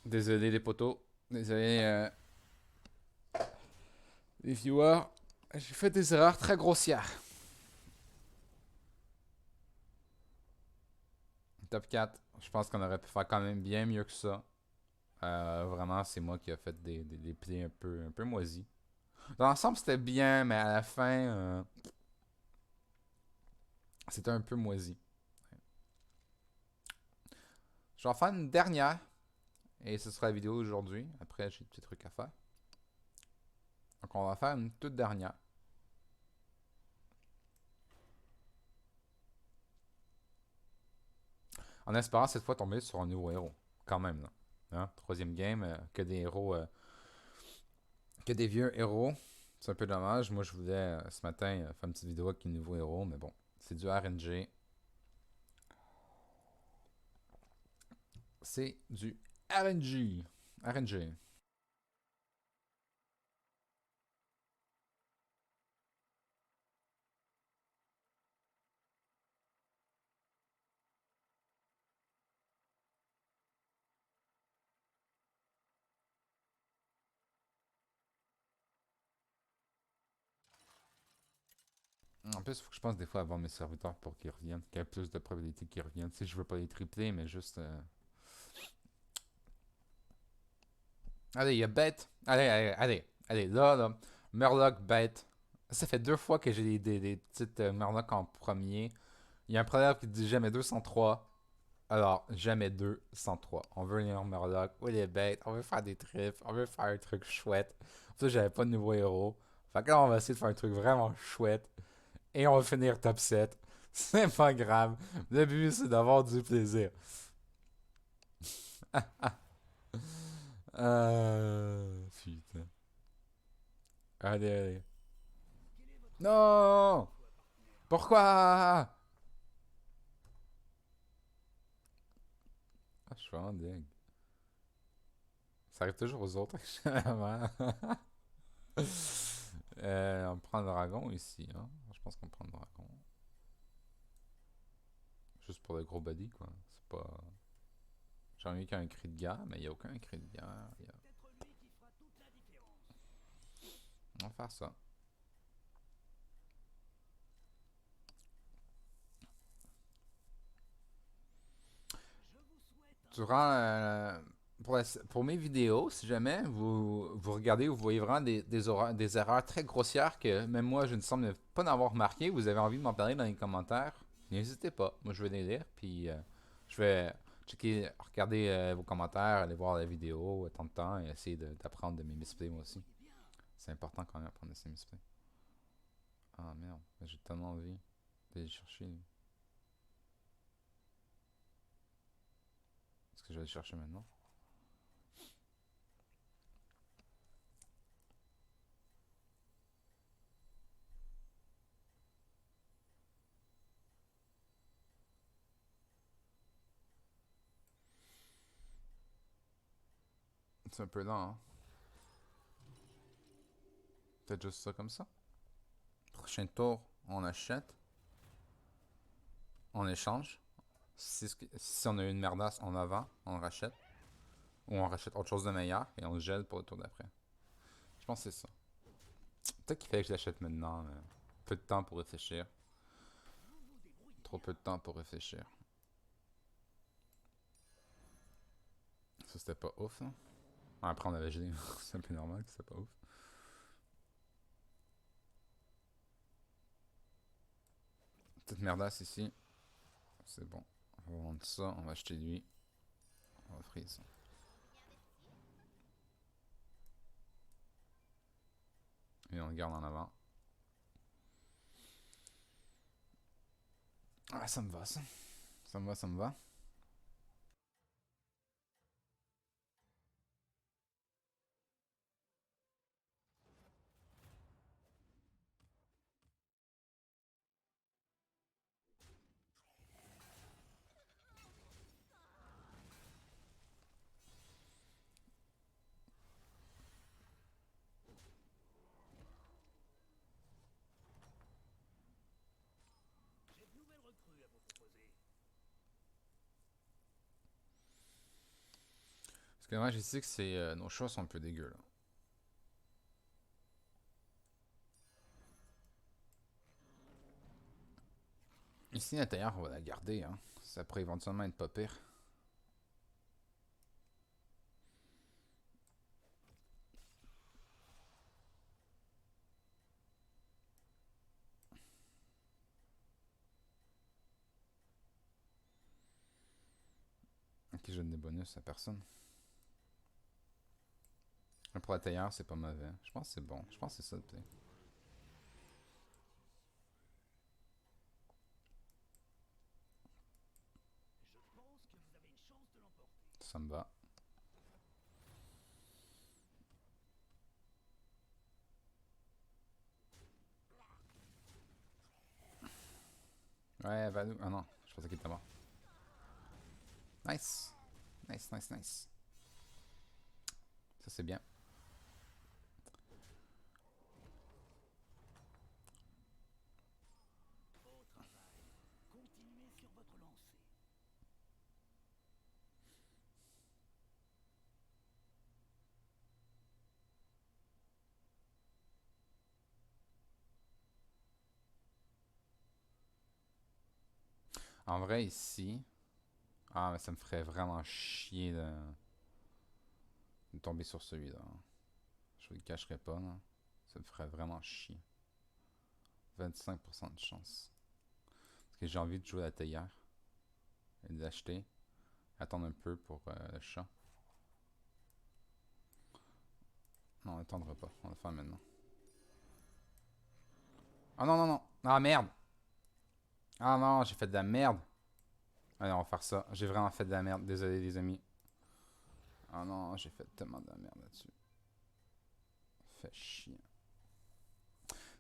Désolé les potos. Désolé les viewers. J'ai fait des erreurs très grossières. Top 4. Je pense qu'on aurait pu faire quand même bien mieux que ça. Vraiment, c'est moi qui ai fait des plays un peu moisis. Dans l'ensemble, c'était bien, mais à la fin, c'était un peu moisi. Je vais en faire une dernière. Et ce sera la vidéo d'aujourd'hui. Après, j'ai des petits trucs à faire. Donc, on va faire une toute dernière. En espérant cette fois tomber sur un nouveau héros. Quand même, là. Hein? Troisième game, que des héros. Que des vieux héros. C'est un peu dommage. Moi, je voulais ce matin faire une petite vidéo avec un nouveau héros. Mais bon, c'est du RNG. C'est du RNG. RNG. En plus, il faut que je pense des fois à vendre mes serviteurs pour qu'ils reviennent, qu'il y ait plus de probabilité qu'ils reviennent. Tu sais, je veux pas les tripler, mais juste. Allez, il y a bête. Allez, là. Murloc, bête. Ça fait 2 fois que j'ai des petites Murloc en premier. Il y a un problème qui dit jamais 203. Alors, jamais 203. On veut un Murloc, ou les bêtes, on veut faire des trips, on veut faire un truc chouette. En plus, j'avais pas de nouveau héros. Fait que là, on va essayer de faire un truc vraiment chouette. Et on va finir top 7. C'est pas grave. Le but, c'est d'avoir du plaisir. Putain. Allez. Non! Pourquoi? Ah, je suis vraiment dingue. Ça arrive toujours aux autres, actuellement. On prend le dragon ici, hein. Je pense qu'on prend le dragon. Juste pour le gros body, quoi. C'est pas. J'ai envie qu'il y ait un cri de guerre, mais il n'y a aucun cri de guerre. On va faire ça. Durant. Pour mes vidéos, si jamais vous regardez, vous voyez vraiment des erreurs très grossières que même moi, je ne semble pas n'avoir remarqué, vous avez envie de m'en parler dans les commentaires, n'hésitez pas. Moi, je vais les lire, puis je vais checker, regarder vos commentaires, aller voir la vidéo, temps de temps, et essayer d'apprendre de mes misplays moi aussi. C'est important quand même d'apprendre de ces misplays. Ah merde, j'ai tellement envie d'aller chercher. Est-ce que je vais le chercher maintenant? C'est un peu lent, hein? Peut-être juste ça comme ça. Prochain tour, on achète, on échange. Si on a une merdasse, on la vend, on rachète. Ou on rachète autre chose de meilleur et on le gèle pour le tour d'après. Je pense que c'est ça. Peut-être qu'il fallait que je l'achète maintenant. Mais peu de temps pour réfléchir. Trop peu de temps pour réfléchir. Ça, c'était pas ouf, hein? Après, on avait gelé. C'est un peu normal que c'était pas ouf. Petite merdasse ici. C'est bon. On va vendre ça. On va acheter lui. On va freeze ça. Et on le garde en avant. Ah, ça me va, ça. Ça me va. Parce que moi, je sais que nos choix sont un peu dégueux, là. Ici, l'intérieur, on va la garder, hein. Ça pourrait éventuellement être pas pire. Ok, je donne des bonus à personne. Mais pour la tailleur, c'est pas mauvais. Je pense que c'est bon. Je pense que c'est ça le play. Ça me va. Ouais, Valou. Ah non, je pensais qu'il était mort. Nice. Nice. Ça, c'est bien. En vrai, ici... Ah, mais ça me ferait vraiment chier de tomber sur celui-là. Je vous le cacherai pas, là. Ça me ferait vraiment chier. 25% de chance. Parce que j'ai envie de jouer à la théière et de l'acheter. Attendre un peu pour le chat. Non, on n'attendra pas. On va le faire maintenant. Ah non, non, non. Ah merde. Ah non, j'ai fait de la merde. Allez, on va faire ça. J'ai vraiment fait de la merde. Désolé, les amis. Ah non, j'ai fait tellement de la merde là-dessus. Fait chier.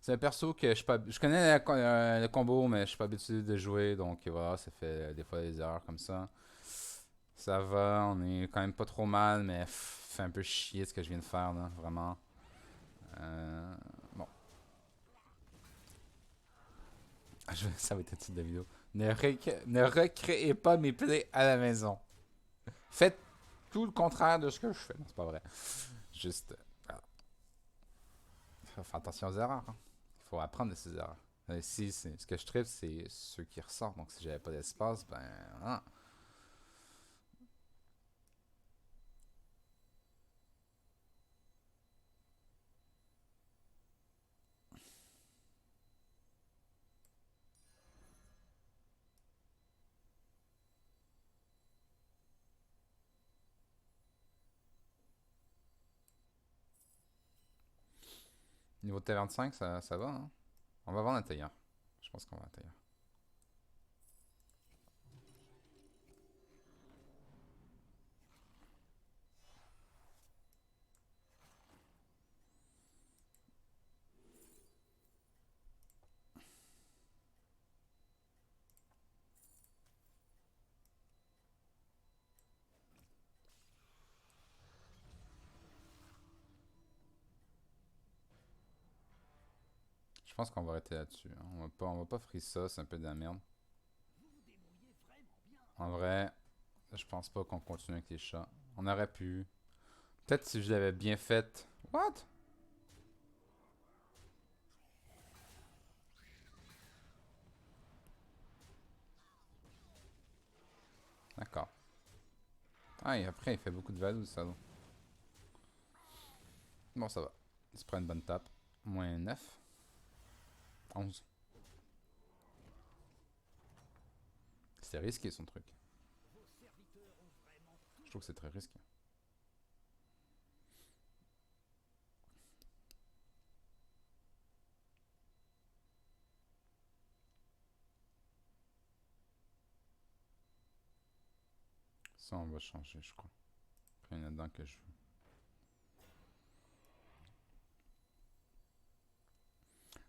C'est un perso que je connais le combo, mais je suis pas habitué de jouer. Donc voilà, ça fait des fois des erreurs comme ça. Ça va, on est quand même pas trop mal, mais fait un peu chier ce que je viens de faire là, vraiment. Euh, bon, ça va être le titre de la vidéo. Ne recréez pas mes plays à la maison. Faites tout le contraire de ce que je fais. Non, c'est pas vrai. Juste, faut faire attention aux erreurs. Hein. Il faut apprendre de ces erreurs. Si, ce que je tripe, c'est ceux qui ressortent. Donc si j'avais pas d'espace, ben. Hein. Niveau T25, ça va. Hein? On va vendre un tailleur. Je pense qu'on va un tailleur. Je pense qu'on va arrêter là-dessus. Hein. On va pas freeze ça, c'est un peu de la merde. En vrai, je pense pas qu'on continue avec les chats. On aurait pu. Peut-être si je l'avais bien fait. What? D'accord. Ah, et après, il fait beaucoup de value, ça. Bon, ça va. Il se prend une bonne tape. Moins 9. 11. C'est risqué, son truc. Je trouve que c'est très risqué. Ça, on va changer, je crois. Après, il y en a dedans que je veux.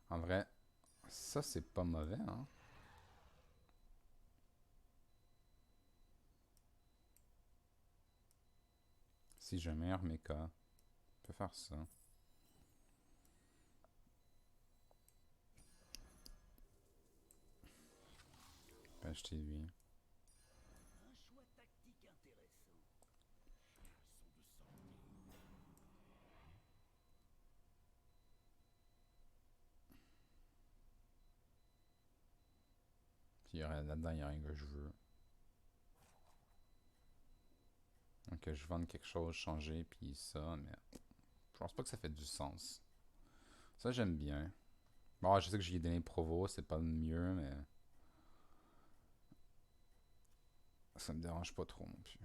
En vrai, ça, c'est pas mauvais, hein. Si je meurs mecha, on peut faire ça. On peut acheter lui. Puis là-dedans, il y a rien que je veux. Donc, je vende quelque chose, changer, puis ça, mais je pense pas que ça fait du sens. Ça, j'aime bien. Bon, je sais que j'ai donné Provo, c'est pas le mieux, mais ça me dérange pas trop non plus.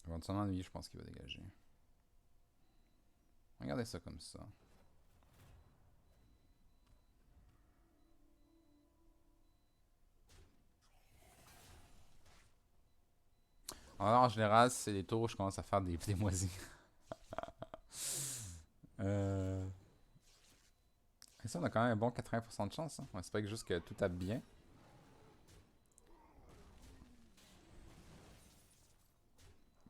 Éventuellement, lui, je pense qu'il va dégager. Regardez ça comme ça. Alors, en général, c'est les tours où je commence à faire des moisies. euh... Et ça, on a quand même un bon 80% de chance. Hein. On espère juste que tout tape bien.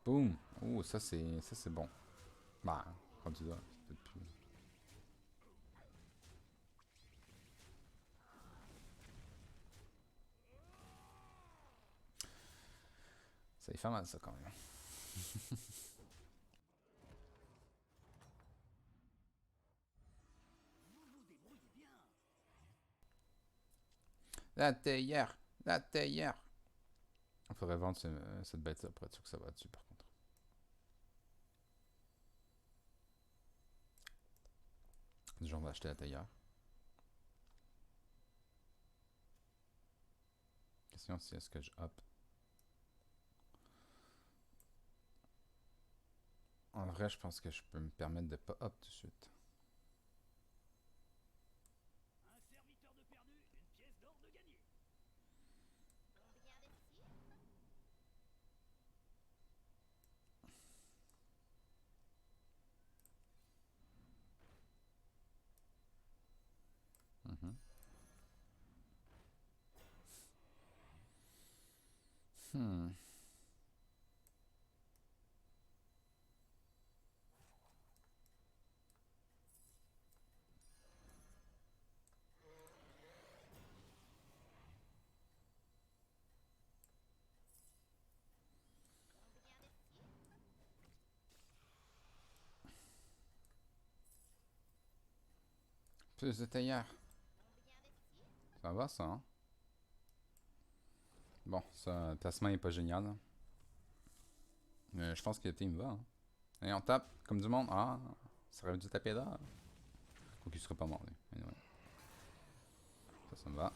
Boum! Oh, ça c'est bon. Bah, rendu là, c'est peut-être plus. Ça y fait mal, ça, quand même. La théière! La théière! Il faudrait vendre cette bête-là pour être sûr que ça va dessus, par contre. Déjà, on va acheter la théière. Question, c'est est-ce que je hop? En vrai, je pense que je peux me permettre de pas hop tout de suite. Mhm. Hmm. Plus de théière. Ça va, ça, hein? Bon, ça, le placement est pas génial, hein. Mais je pense que le team va, hein. Et on tape comme du monde. Ah, ça aurait dû taper là. Ou qu'il serait pas mort, lui. Anyway. Ça me va.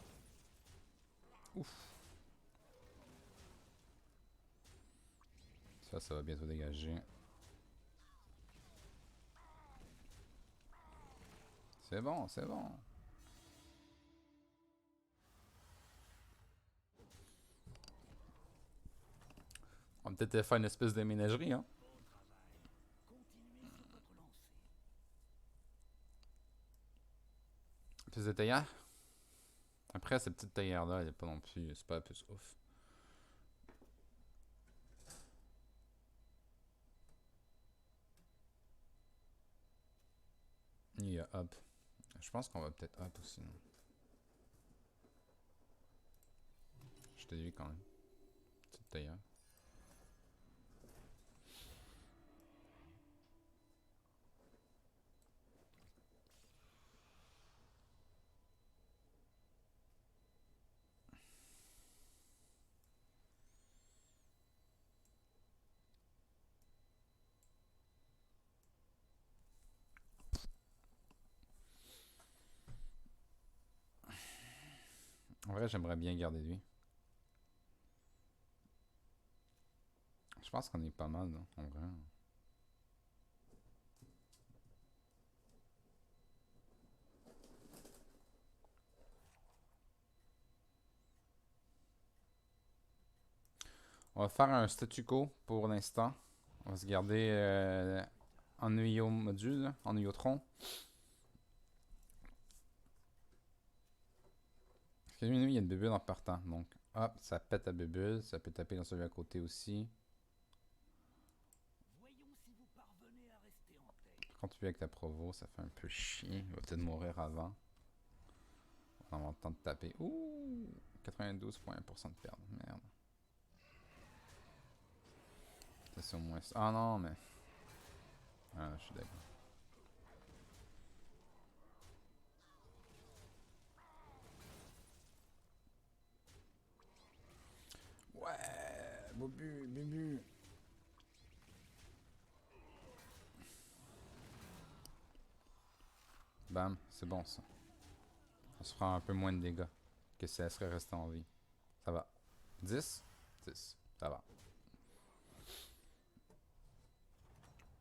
Ouf. Ça va bientôt dégager. C'est bon, c'est bon. On va peut-être faire une espèce de ménagerie, hein. Plus de théière. Après, cette petite théière-là, elle est pas non plus. C'est pas la plus ouf. Il y a up. Je pense qu'on va peut-être up aussi, non? Je te dis quand même. Petite théière. En vrai, j'aimerais bien garder lui. Je pense qu'on est pas mal, non? En vrai. On va faire un statu quo pour l'instant. On va se garder Ennuyo module, Ennuyotron. Parce que lui, il y a une bubule en partant. Donc, hop, ça pète la bubule. Ça peut taper dans celui à côté aussi. Par contre, lui avec la provo, ça fait un peu chier. Il va peut-être mourir avant. On va avoir le temps de taper. Ouh! 92,1% de perte. Merde. Ça, c'est au moins ça. Ah non, mais. Ah, je suis d'accord. Ouais! Bobu, bubu! Bam, c'est bon ça. On se fera un peu moins de dégâts que si elle serait restée en vie. Ça va. 10? 10. Ça va.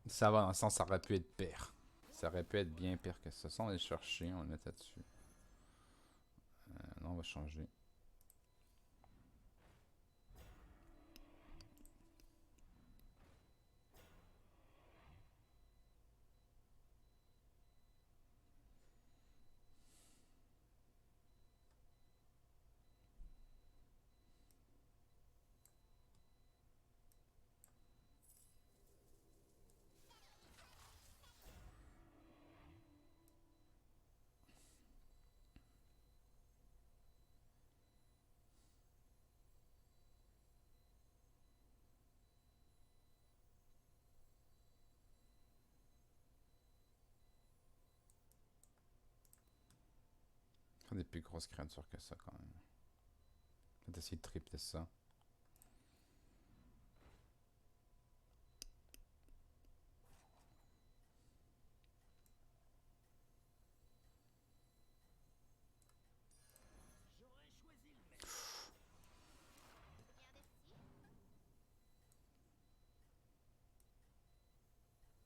Ça va dans le sens, ça aurait pu être pire. Ça aurait pu être bien pire que ça. Ça, on va aller chercher, on va le mettre là-dessus. Là, on va changer. Faire des plus grosses créatures que ça quand même. On va essayer de tripler ça.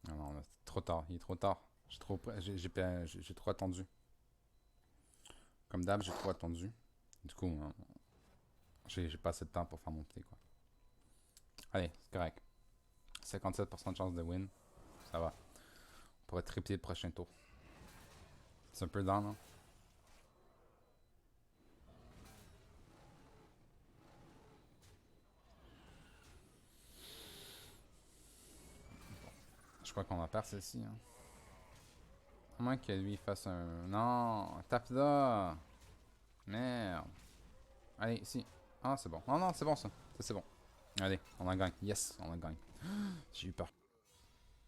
Ah non, là, c'est trop tard. Il est trop tard. J'ai trop attendu. Comme d'hab, j'ai trop attendu. Du coup, j'ai pas assez de temps pour faire mon play, quoi. Allez, c'est correct. 57% de chance de win. Ça va. On pourrait tripler le prochain tour. C'est un peu down, hein? Je crois qu'on va perdre celle-ci, hein. À moins que lui fasse un... Non! Tape là! Merde! Allez, ici. Ah, c'est bon. Non, non, c'est bon, ça. Ça, c'est bon. Allez, on en gagne. Yes, on en gagne. J'ai eu peur.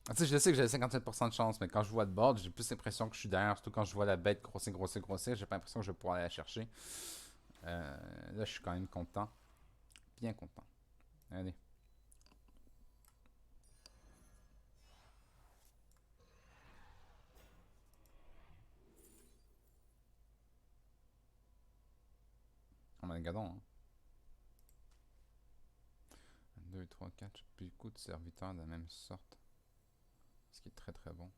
Ah, tu sais, je sais que j'ai 57% de chance, mais quand je vois le board, j'ai plus l'impression que je suis derrière. Surtout quand je vois la bête grossir, grossir, grossir. J'ai pas l'impression que je vais pouvoir aller la chercher. Là, je suis quand même content. Bien content. Allez. On a le gadon, hein. 2, 3, 4. J'ai beaucoup de serviteurs de la même sorte. Ce qui est très très bon.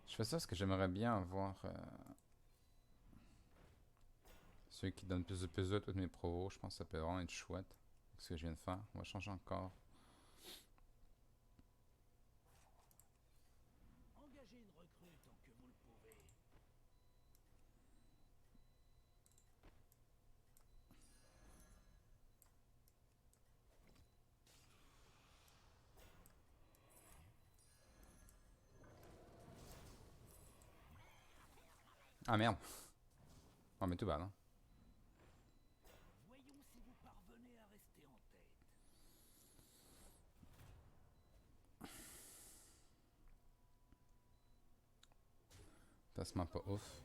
Je fais ça parce que j'aimerais bien avoir ceux qui donnent plus de PSE à tous mes provos. Je pense que ça peut vraiment être chouette. Ce que je viens de faire. On va changer encore. Ah merde. Oh mais tout va, hein. Placement pas ouf.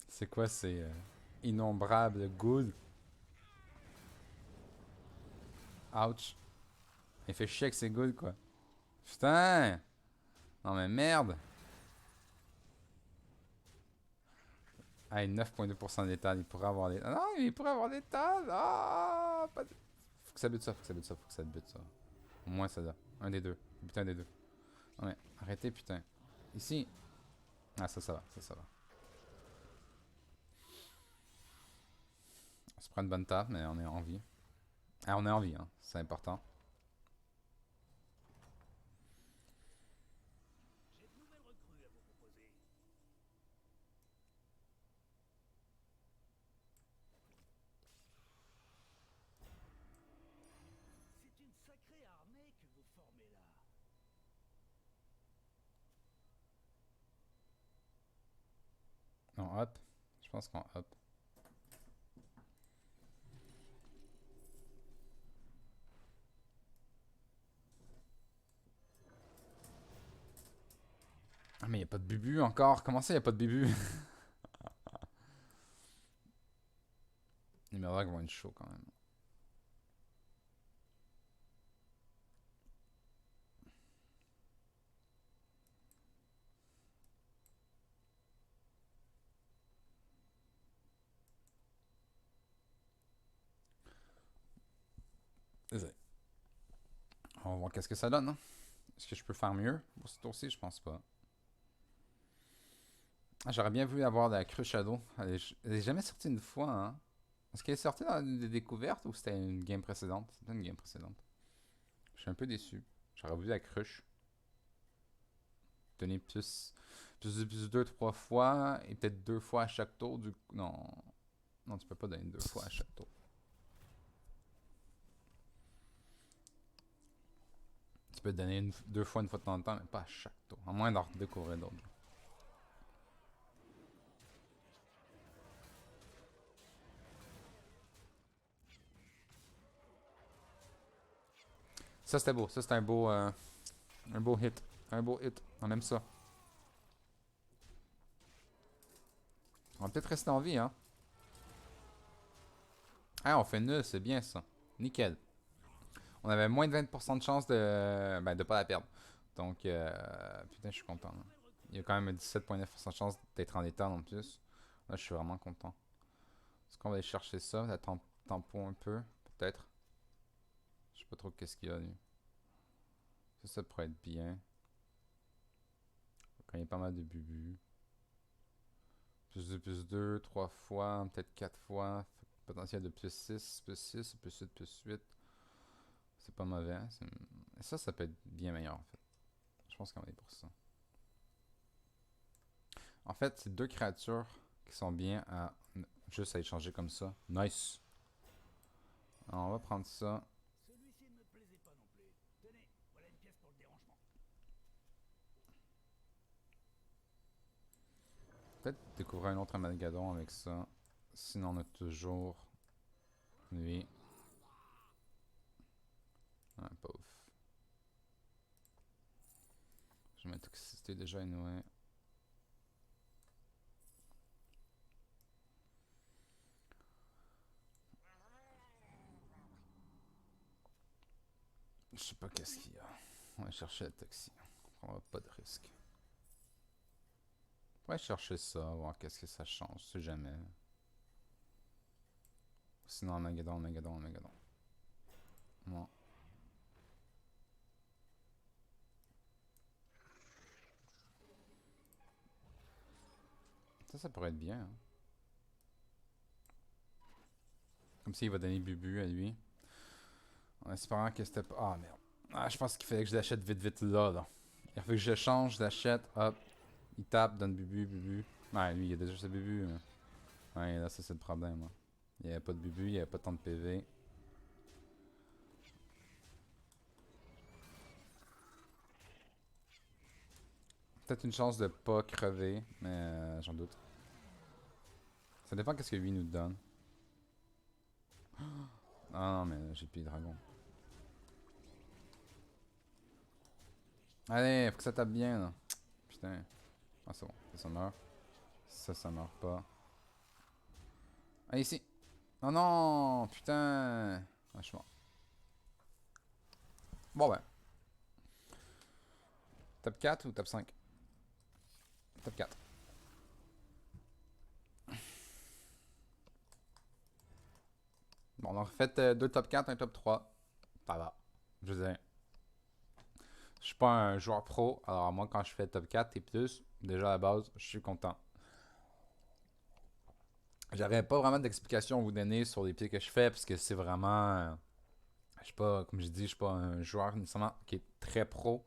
C'est quoi ces innombrables good? Ouch. Il fait chier avec ces good quoi. Putain! Non mais merde! Ah, 9,2% d'état, il pourrait avoir des... Ah non, il pourrait avoir des tas! Ah! Faut que ça bute ça, faut que ça bute ça, faut que ça bute ça. Au moins ça doit. Un des deux. Putain, un des deux. Ouais, arrêtez putain. Ici. Ah ça va, ça va. On se prend une bonne tape, mais on est en vie. Ah, on est en vie, hein. C'est important. On hop. Je pense qu'on hop. Ah, mais y a pas de bubu encore. Comment ça, y a pas de bubu? Les Murdoch vont être chauds quand même. Désolé. On va voir qu'est-ce que ça donne, hein. Est-ce que je peux faire mieux pour ce tour-ci? Je pense pas. Ah, j'aurais bien voulu avoir la Crue Shadow. Elle est jamais sortie une fois, hein. Est-ce qu'elle est sortie dans des découvertes ou c'était une game précédente? C'était une game précédente. Je suis un peu déçu. J'aurais voulu la crush. Donner plus 2, 3 fois et peut-être 2 fois à chaque tour. Du coup, non. Non, tu peux pas donner 2 fois à chaque tour. Tu peux donner 2 fois une fois de temps en temps, mais pas à chaque tour. À moins d'en redécouvrir d'autres. Ça c'était beau. Ça c'était un beau hit. Un beau hit. On aime ça. On va peut-être rester en vie, hein. Ah, on fait nul, c'est bien ça. Nickel. On avait moins de 20% de chance de pas la perdre. Donc, putain, je suis content. Là. Il y a quand même 17,9% de chance d'être en état en plus. Là, je suis vraiment content. Est-ce qu'on va aller chercher ça? La tampon un peu, peut-être. Je sais pas trop qu'est-ce qu'il y a, lui. Ça pourrait être bien. Quand il y a pas mal de bubu. Plus 2, 3 fois, peut-être 4 fois. Potentiel de plus 6, plus 8. C'est pas mauvais. Ça peut être bien meilleur en fait. Je pense qu'on va aller pour ça. En fait, c'est deux créatures qui sont bien à juste à échanger comme ça. Nice. Alors, on va prendre ça. Peut-être découvrir un autre amalgadon avec ça. Sinon, on a toujours lui. Ah, pauvre. Je ma toxicité déjà inouïe. Je sais pas qu'est-ce qu'il y a. On va chercher la toxie. On prendra pas de risque. On va chercher ça, voir qu'est-ce que ça change, si jamais. Sinon, Armageddon. Non. Ça pourrait être bien. Hein. Comme s'il va donner Bubu à lui. En espérant que c'était pas. Ah merde. Ah, je pense qu'il fallait que je l'achète vite là. Il faut que je change, je l'achète, hop. Il tape, donne Bubu. Ouais, lui, il a déjà ses Bubu. Ouais, là, ça, c'est le problème. Hein. Il n'y avait pas de Bubu, il n'y avait pas tant de PV. Peut-être une chance de pas crever, mais j'en doute. Ça dépend qu'est-ce que lui nous donne. Ah non, mais j'ai plus de dragon. Allez, faut que ça tape bien, là. Putain. Ah, c'est bon. Ça meurt. Ça meurt pas. Ah, ici. Oh non, putain. Ah, je suis mort. Bon, ben. Top 4 ou top 5? Top 4. Bon, on a refait deux top 4, un top 3. Ça va. Je veux dire, je suis pas un joueur pro, alors moi, quand je fais top 4 et plus, déjà à la base, je suis content. J'aurais pas vraiment d'explication à vous donner sur les pieds que je fais, parce que c'est vraiment. Je suis pas, comme je dis, je suis pas un joueur nécessairement qui est très pro.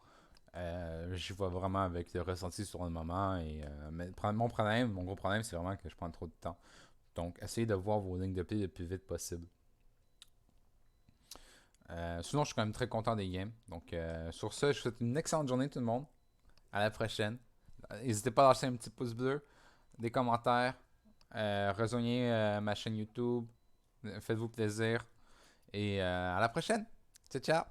Je vois vraiment avec le ressenti sur le moment. Mais mon gros problème, c'est vraiment que je prends trop de temps. Donc, essayez de voir vos lignes de pied le plus vite possible. Sinon, je suis quand même très content des games. Donc, sur ce, je vous souhaite une excellente journée, tout le monde. À la prochaine. N'hésitez pas à lâcher un petit pouce bleu, des commentaires. Rejoignez ma chaîne YouTube. Faites-vous plaisir. Et à la prochaine. Ciao, ciao.